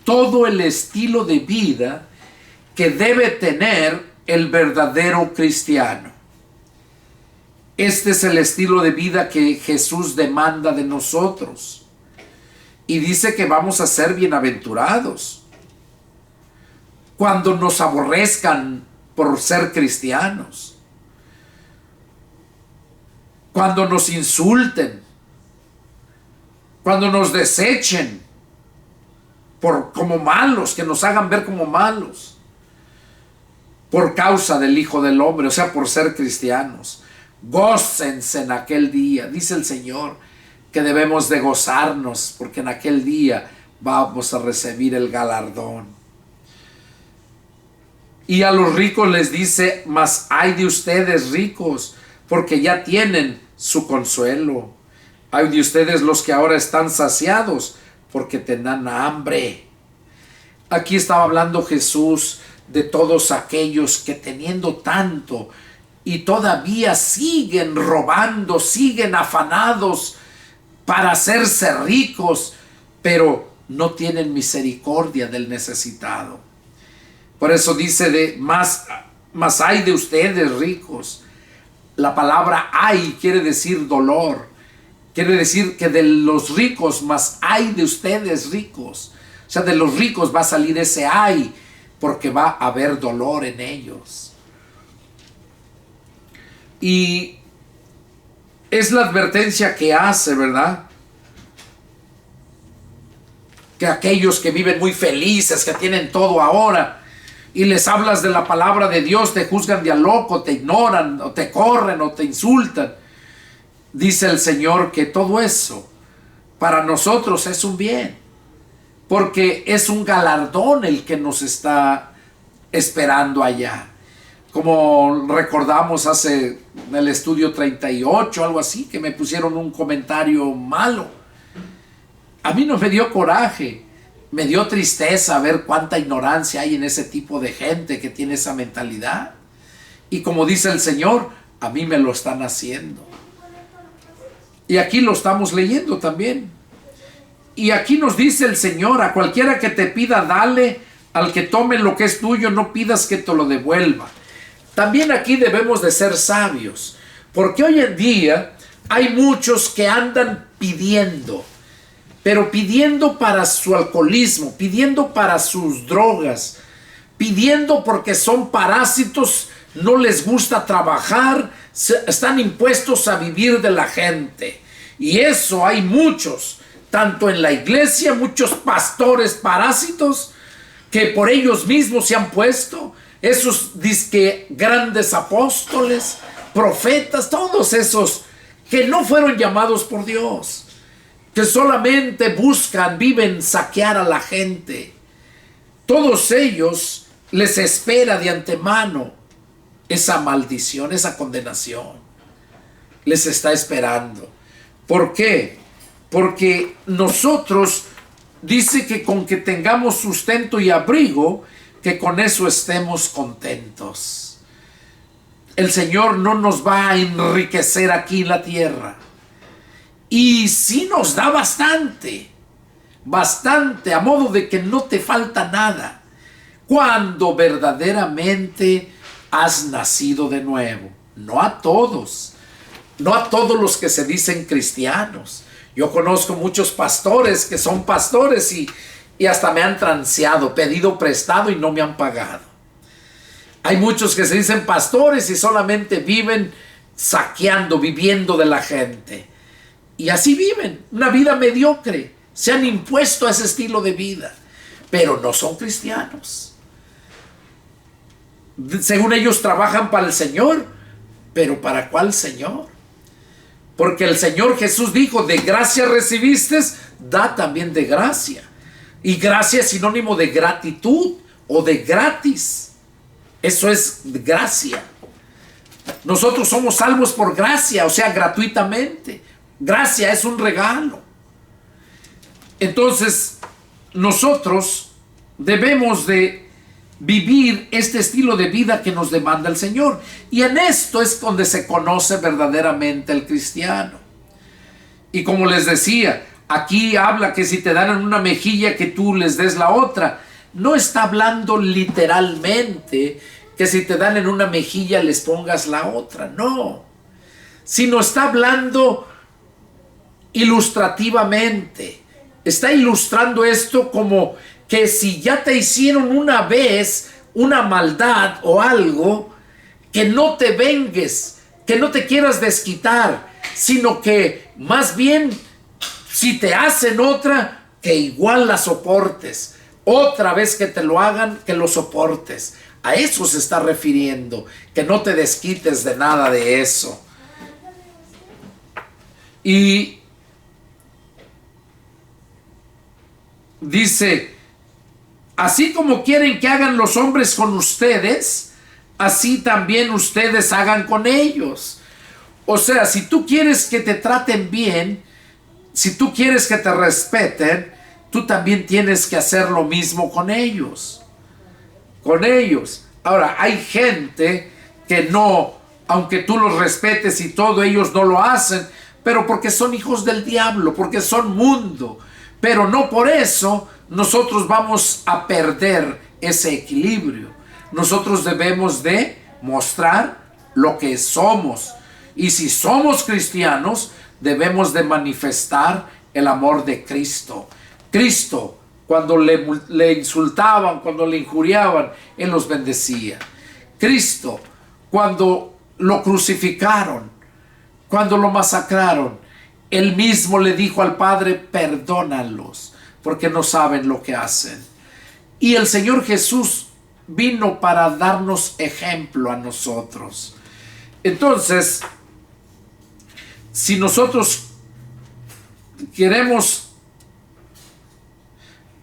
todo el estilo de vida que debe tener el verdadero cristiano. Este es el estilo de vida que Jesús demanda de nosotros. Y dice que vamos a ser bienaventurados cuando nos aborrezcan por ser cristianos, cuando nos insulten, cuando nos desechen como malos, que nos hagan ver como malos, por causa del Hijo del Hombre, o sea, por ser cristianos. Gócense en aquel día, dice el Señor, que debemos de gozarnos, porque en aquel día vamos a recibir el galardón. Y a los ricos les dice: mas ay de ustedes ricos, porque ya tienen su consuelo. Ay de ustedes los que ahora están saciados, porque tendrán hambre. Aquí estaba hablando Jesús de todos aquellos que teniendo tanto y todavía siguen robando, siguen afanados para hacerse ricos, pero no tienen misericordia del necesitado. Por eso dice más ay de ustedes ricos. La palabra ay quiere decir dolor. Quiere decir que de los ricos, más ay de ustedes ricos. O sea, de los ricos va a salir ese ay, porque va a haber dolor en ellos. Y es la advertencia que hace, ¿verdad? Que aquellos que viven muy felices, que tienen todo ahora, y les hablas de la palabra de Dios, te juzgan de a loco, te ignoran, o te corren, o te insultan. Dice el Señor que todo eso para nosotros es un bien, porque es un galardón el que nos está esperando allá. Como recordamos en el estudio 38, algo así, que me pusieron un comentario malo. A mí no me dio coraje, me dio tristeza ver cuánta ignorancia hay en ese tipo de gente que tiene esa mentalidad. Y como dice el Señor, a mí me lo están haciendo. Y aquí lo estamos leyendo también. Y aquí nos dice el Señor: a cualquiera que te pida, dale; al que tome lo que es tuyo, no pidas que te lo devuelva. También aquí debemos de ser sabios, porque hoy en día hay muchos que andan pidiendo, pero pidiendo para su alcoholismo, pidiendo para sus drogas, pidiendo porque son parásitos, no les gusta trabajar, están impuestos a vivir de la gente. Y eso hay muchos, tanto en la iglesia, muchos pastores parásitos que por ellos mismos se han puesto, esos disque grandes apóstoles, profetas, todos esos que no fueron llamados por Dios, que solamente buscan, viven saquear a la gente. Todos ellos les espera de antemano esa maldición, esa condenación. Les está esperando. ¿Por qué? Porque nosotros, dice que con que tengamos sustento y abrigo, que con eso estemos contentos. El Señor no nos va a enriquecer aquí en la tierra. Y sí nos da bastante, bastante, a modo de que no te falta nada, cuando verdaderamente has nacido de nuevo. No a todos, no a todos los que se dicen cristianos. Yo conozco muchos pastores que son pastores y hasta me han transeado, pedido prestado y no me han pagado. Hay muchos que se dicen pastores y solamente viven saqueando, viviendo de la gente. Y así viven, una vida mediocre. Se han impuesto a ese estilo de vida, pero no son cristianos. Según ellos trabajan para el Señor, pero ¿para cuál Señor? Porque el Señor Jesús dijo: de gracia recibiste, da también de gracia. Y gracia es sinónimo de gratitud o de gratis. Eso es gracia. Nosotros somos salvos por gracia, o sea, gratuitamente. Gracia es un regalo. Entonces, nosotros debemos de vivir este estilo de vida que nos demanda el Señor. Y en esto es donde se conoce verdaderamente el cristiano. Y como les decía, aquí habla que si te dan en una mejilla, que tú les des la otra. No está hablando literalmente que si te dan en una mejilla les pongas la otra, no. Sino está hablando ilustrativamente. Está ilustrando esto como que si ya te hicieron una vez una maldad o algo, que no te vengues, que no te quieras desquitar, sino que más bien si te hacen otra, que igual la soportes. Otra vez que te lo hagan, que lo soportes. A eso se está refiriendo, que no te desquites de nada de eso. Y dice, así como quieren que hagan los hombres con ustedes, así también ustedes hagan con ellos. O sea, si tú quieres que te traten bien, si tú quieres que te respeten, tú también tienes que hacer lo mismo con ellos. Con ellos. Ahora, hay gente que no, aunque tú los respetes y todo, ellos no lo hacen, pero porque son hijos del diablo, porque son mundo. Pero no por eso nosotros vamos a perder ese equilibrio. Nosotros debemos de mostrar lo que somos. Y si somos cristianos, debemos de manifestar el amor de Cristo. Cristo, cuando le insultaban, cuando le injuriaban, Él los bendecía. Cristo, cuando lo crucificaron, cuando lo masacraron, Él mismo le dijo al Padre, perdónalos, porque no saben lo que hacen. Y el Señor Jesús vino para darnos ejemplo a nosotros. Entonces, si nosotros queremos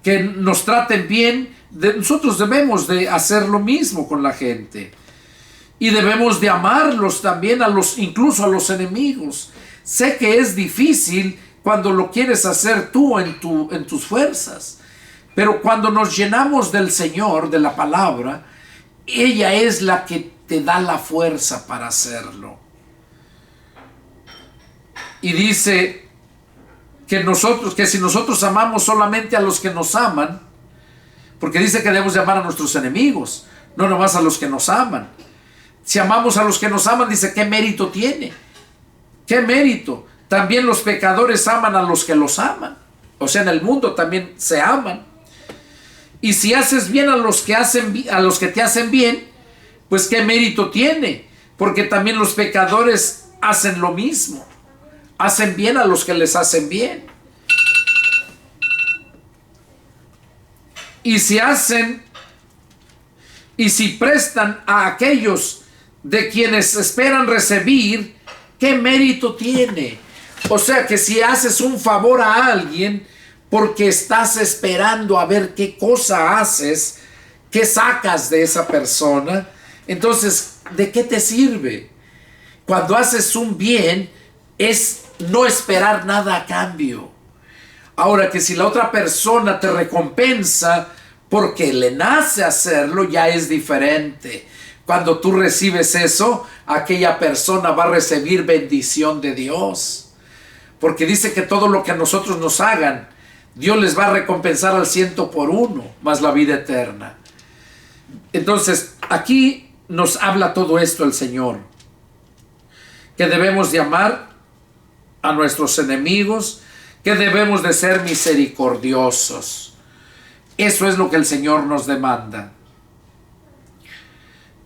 que nos traten bien, nosotros debemos de hacer lo mismo con la gente. Y debemos de amarlos también, incluso a los enemigos. Sé que es difícil cuando lo quieres hacer tú en tus fuerzas. Pero cuando nos llenamos del Señor, de la palabra, ella es la que te da la fuerza para hacerlo. Y dice que si nosotros amamos solamente a los que nos aman, porque dice que debemos de amar a nuestros enemigos, no nomás a los que nos aman. Si amamos a los que nos aman, dice, ¿qué mérito tiene? ¿Qué mérito? También los pecadores aman a los que los aman. O sea, en el mundo también se aman. Y si haces bien a los que te hacen bien, pues ¿qué mérito tiene? Porque también los pecadores hacen lo mismo. Hacen bien a los que les hacen bien. Y si prestan a aquellos de quienes esperan recibir, ¿qué mérito tiene? O sea que si haces un favor a alguien porque estás esperando a ver qué cosa haces, qué sacas de esa persona, entonces, ¿de qué te sirve? Cuando haces un bien, es no esperar nada a cambio. Ahora que si la otra persona te recompensa porque le nace hacerlo, ya es diferente. Cuando tú recibes eso, aquella persona va a recibir bendición de Dios. Porque dice que todo lo que a nosotros nos hagan, Dios les va a recompensar al 100 por 1, más la vida eterna. Entonces, aquí nos habla todo esto el Señor. Que debemos de amar a nuestros enemigos, que debemos de ser misericordiosos. Eso es lo que el Señor nos demanda.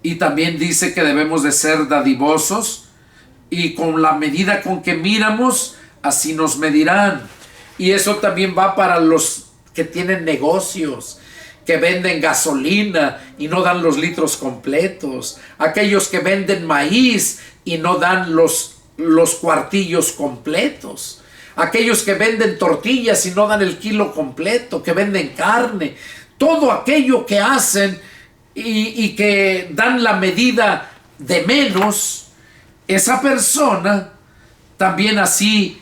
Y también dice que debemos de ser dadivosos, y con la medida con que miramos, así nos medirán. Y eso también va para los que tienen negocios, que venden gasolina y no dan los litros completos, aquellos que venden maíz y no dan los cuartillos completos, aquellos que venden tortillas y no dan el kilo completo, que venden carne, todo aquello que hacen y que dan la medida de menos, esa persona también así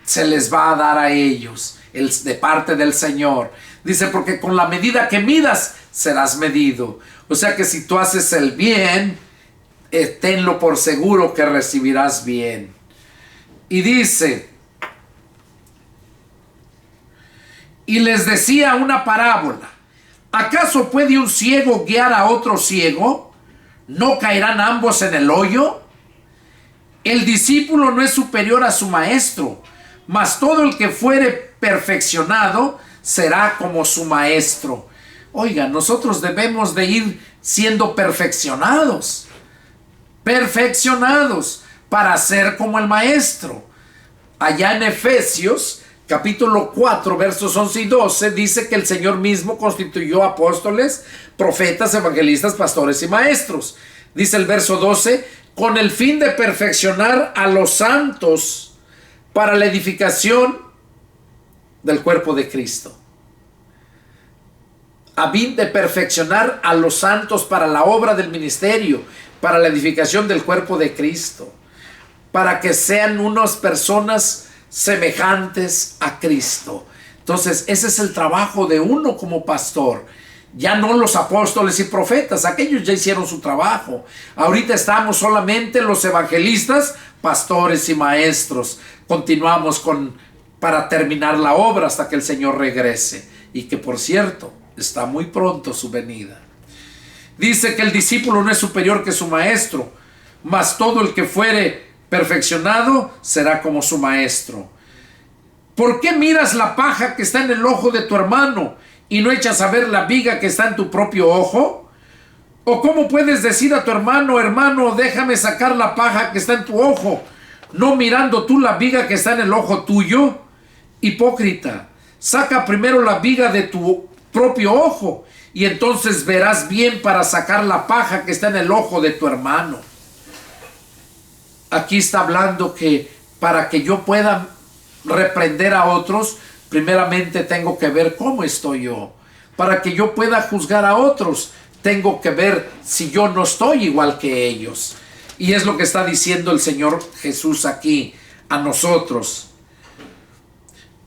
se les va a dar a ellos, de parte del Señor. Dice, porque con la medida que midas, serás medido. O sea que si tú haces el bien, tenlo por seguro que recibirás bien. Y dice, y les decía una parábola: ¿acaso puede un ciego guiar a otro ciego? ¿No caerán ambos en el hoyo? El discípulo no es superior a su maestro, mas todo el que fuere perfeccionado será como su maestro. Oiga, nosotros debemos de ir siendo perfeccionados para ser como el maestro. Allá en Efesios capítulo 4, versos 11 y 12, dice que el Señor mismo constituyó apóstoles, profetas, evangelistas, pastores y maestros. Dice el verso 12, con el fin de perfeccionar a los santos para la edificación del cuerpo de Cristo. A fin de perfeccionar a los santos para la obra del ministerio, para la edificación del cuerpo de Cristo, para que sean unas personas semejantes a Cristo. Entonces, ese es el trabajo de uno como pastor. Ya no los apóstoles y profetas, aquellos ya hicieron su trabajo. Ahorita estamos solamente los evangelistas, pastores y maestros. Continuamos para terminar la obra hasta que el Señor regrese. Y que, por cierto, está muy pronto su venida. Dice que el discípulo no es superior que su maestro, mas todo el que fuere perfeccionado será como su maestro. ¿Por qué miras la paja que está en el ojo de tu hermano y no echas a ver la viga que está en tu propio ojo? ¿O cómo puedes decir a tu hermano, hermano, déjame sacar la paja que está en tu ojo, no mirando tú la viga que está en el ojo tuyo? Hipócrita, saca primero la viga de tu propio ojo y entonces verás bien para sacar la paja que está en el ojo de tu hermano. Aquí está hablando que para que yo pueda reprender a otros, primeramente tengo que ver cómo estoy yo. Para que yo pueda juzgar a otros, tengo que ver si yo no estoy igual que ellos. Y es lo que está diciendo el Señor Jesús aquí a nosotros.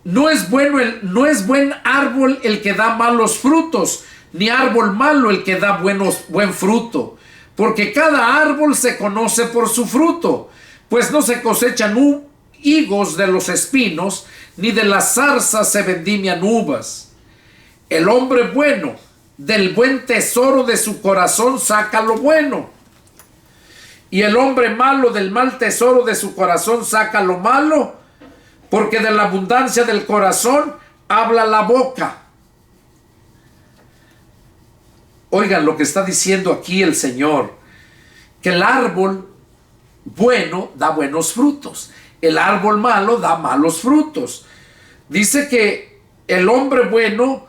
No es buen árbol el que da malos frutos, ni árbol malo el que da buen fruto. Porque cada árbol se conoce por su fruto, pues no se cosechan higos de los espinos, ni de las zarzas se vendimian uvas. El hombre bueno, del buen tesoro de su corazón saca lo bueno, y el hombre malo del mal tesoro de su corazón saca lo malo, porque de la abundancia del corazón habla la boca. Oigan lo que está diciendo aquí el Señor, que el árbol bueno da buenos frutos, el árbol malo da malos frutos. Dice que el hombre bueno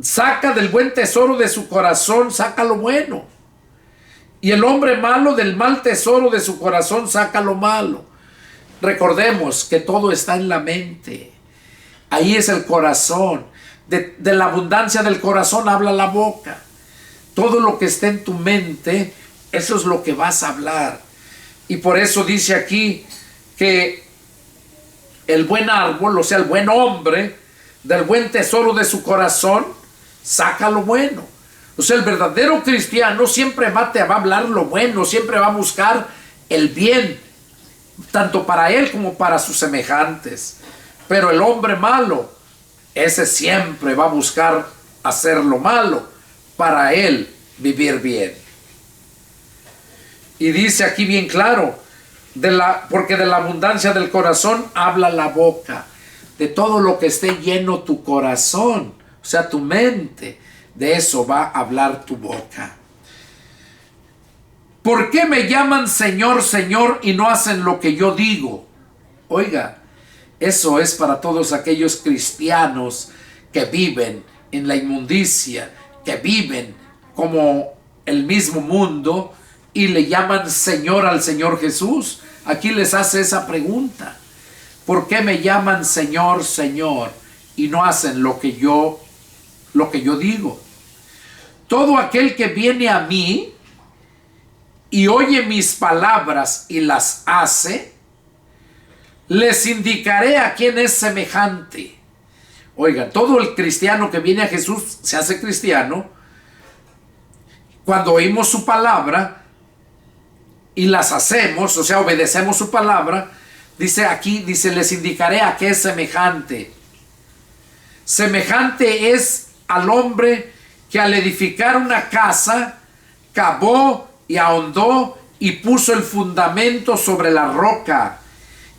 saca del buen tesoro de su corazón, saca lo bueno, y el hombre malo del mal tesoro de su corazón saca lo malo. Recordemos que todo está en la mente, ahí es el corazón. De la abundancia del corazón habla la boca. Todo lo que esté en tu mente, eso es lo que vas a hablar. Y por eso dice aquí que el buen árbol, o sea, el buen hombre, del buen tesoro de su corazón, saca lo bueno. O sea, el verdadero cristiano siempre va a hablar lo bueno, siempre va a buscar el bien, tanto para él como para sus semejantes. Pero el hombre malo, ese siempre va a buscar hacer lo malo para él vivir bien. Y dice aquí bien claro, porque de la abundancia del corazón habla la boca. De todo lo que esté lleno tu corazón, o sea, tu mente, de eso va a hablar tu boca. ¿Por qué me llaman Señor, Señor y no hacen lo que yo digo? Oiga, eso es para todos aquellos cristianos que viven en la inmundicia, que viven como el mismo mundo y le llaman Señor al Señor Jesús. Aquí les hace esa pregunta. ¿Por qué me llaman Señor, Señor y no hacen lo que yo digo? Todo aquel que viene a mí y oye mis palabras y las hace, les indicaré a quién es semejante. Oiga, todo el cristiano que viene a Jesús se hace cristiano cuando oímos su palabra y las hacemos, o sea, obedecemos su palabra. Dice aquí, les indicaré a qué es semejante. Semejante es al hombre que al edificar una casa, cavó y ahondó y puso el fundamento sobre la roca.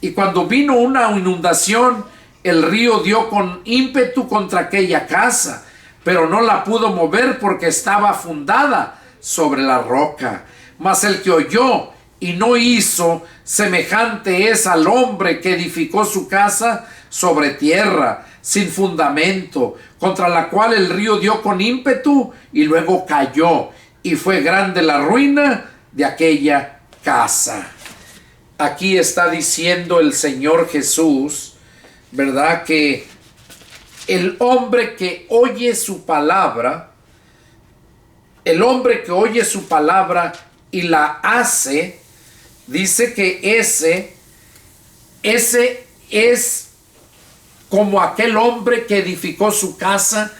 Y cuando vino una inundación, el río dio con ímpetu contra aquella casa, pero no la pudo mover porque estaba fundada sobre la roca. Mas el que oyó y no hizo semejante es al hombre que edificó su casa sobre tierra, sin fundamento, contra la cual el río dio con ímpetu y luego cayó, y fue grande la ruina de aquella casa. Aquí está diciendo el Señor Jesús, ¿verdad? Que el hombre que oye su palabra, el hombre que oye su palabra y la hace, dice que ese es como aquel hombre que edificó su casa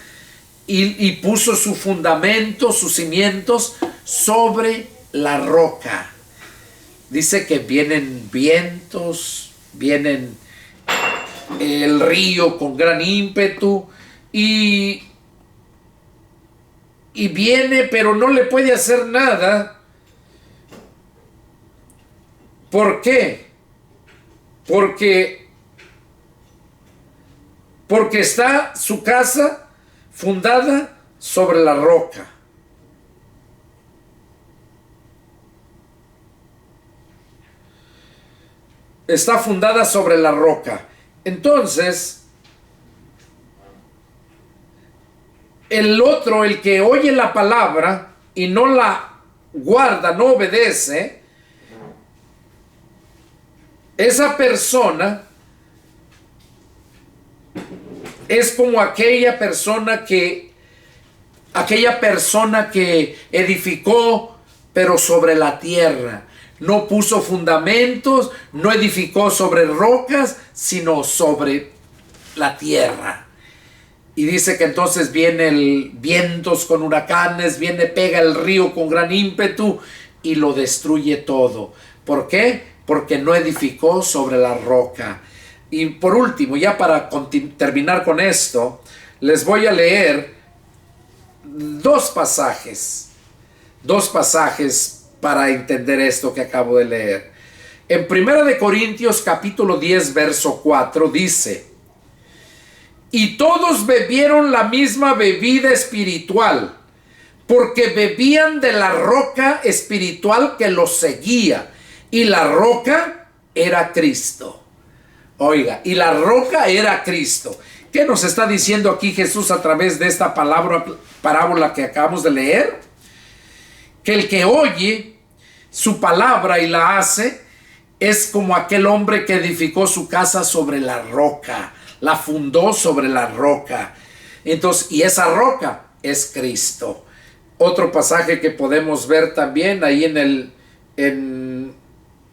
y puso su fundamento, sus cimientos sobre la roca. Dice que vienen vientos, vienen el río con gran ímpetu y viene, pero no le puede hacer nada. ¿Por qué? Porque está su casa fundada sobre la roca. Está fundada sobre la roca. Entonces, el otro, el que oye la palabra y no la guarda, no obedece, esa persona es como aquella persona que edificó, pero sobre la tierra. No puso fundamentos, no edificó sobre rocas, sino sobre la tierra. Y dice que entonces viene vientos con huracanes, pega el río con gran ímpetu y lo destruye todo. ¿Por qué? Porque no edificó sobre la roca. Y por último, ya para terminar con esto, les voy a leer dos pasajes para entender esto que acabo de leer. En 1 Corintios capítulo 10, verso 4 dice: y todos bebieron la misma bebida espiritual, porque bebían de la roca espiritual que los seguía, y la roca era Cristo. Oiga, y la roca era Cristo. ¿Qué nos está diciendo aquí Jesús a través de esta parábola que acabamos de leer? Que el que oye su palabra y la hace es como aquel hombre que edificó su casa sobre la roca, la fundó sobre la roca. Entonces, y esa roca es Cristo. Otro pasaje que podemos ver también ahí en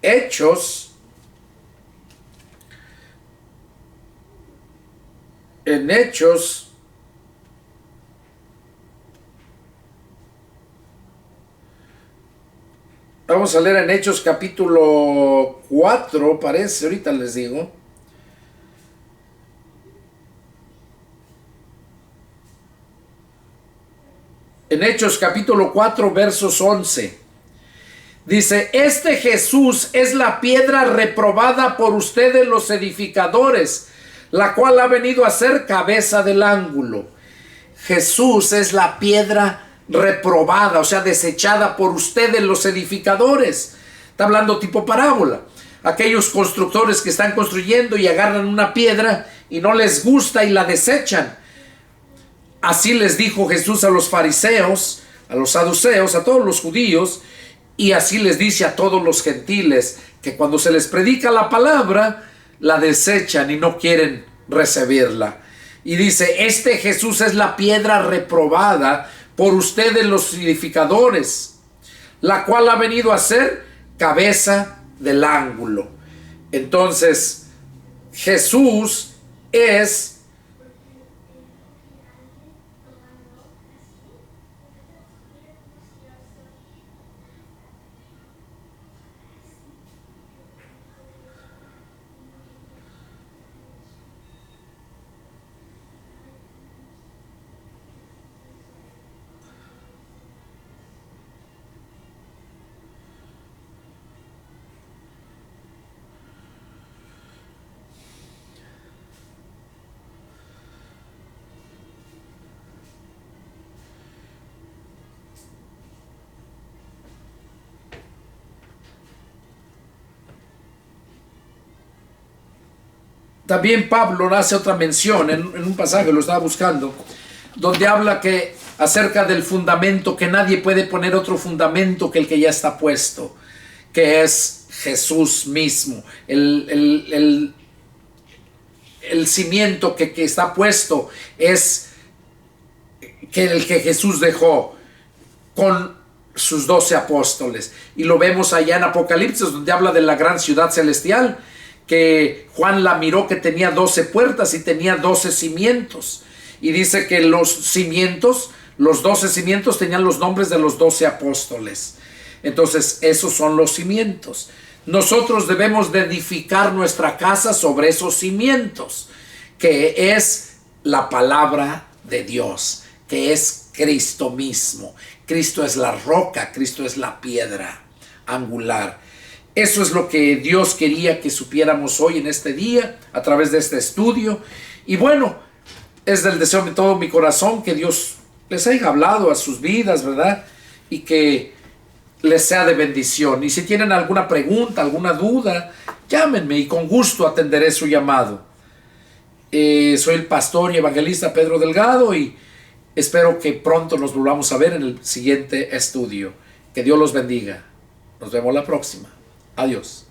Hechos. En Hechos, vamos a leer en Hechos capítulo 4, parece, ahorita les digo. En Hechos capítulo 4, versos 11. Dice: este Jesús es la piedra reprobada por ustedes los edificadores, la cual ha venido a ser cabeza del ángulo. Jesús es la piedra reprobada, o sea, desechada por ustedes los edificadores. Está hablando tipo parábola. Aquellos constructores que están construyendo y agarran una piedra y no les gusta y la desechan. Así les dijo Jesús a los fariseos, a los saduceos, a todos los judíos, y así les dice a todos los gentiles, que cuando se les predica la palabra, la desechan y no quieren recibirla. Y dice: este Jesús es la piedra reprobada por ustedes los edificadores, la cual ha venido a ser cabeza del ángulo. Entonces, Jesús es También Pablo hace otra mención en un pasaje, lo estaba buscando, donde habla que acerca del fundamento, que nadie puede poner otro fundamento que el que ya está puesto, que es Jesús mismo, el cimiento que está puesto es que el que Jesús dejó con sus 12 apóstoles. Y lo vemos allá en Apocalipsis, donde habla de la gran ciudad celestial, que Juan la miró, que tenía 12 puertas y tenía 12 cimientos. Y dice que los cimientos, los 12 cimientos tenían los nombres de los 12 apóstoles. Entonces, esos son los cimientos. Nosotros debemos de edificar nuestra casa sobre esos cimientos, que es la palabra de Dios, que es Cristo mismo. Cristo es la roca, Cristo es la piedra angular. Eso es lo que Dios quería que supiéramos hoy en este día, a través de este estudio. Y bueno, es del deseo de todo mi corazón que Dios les haya hablado a sus vidas, ¿verdad? Y que les sea de bendición. Y si tienen alguna pregunta, alguna duda, llámenme y con gusto atenderé su llamado. Soy el pastor y evangelista Pedro Delgado y espero que pronto nos volvamos a ver en el siguiente estudio. Que Dios los bendiga. Nos vemos la próxima. Adiós.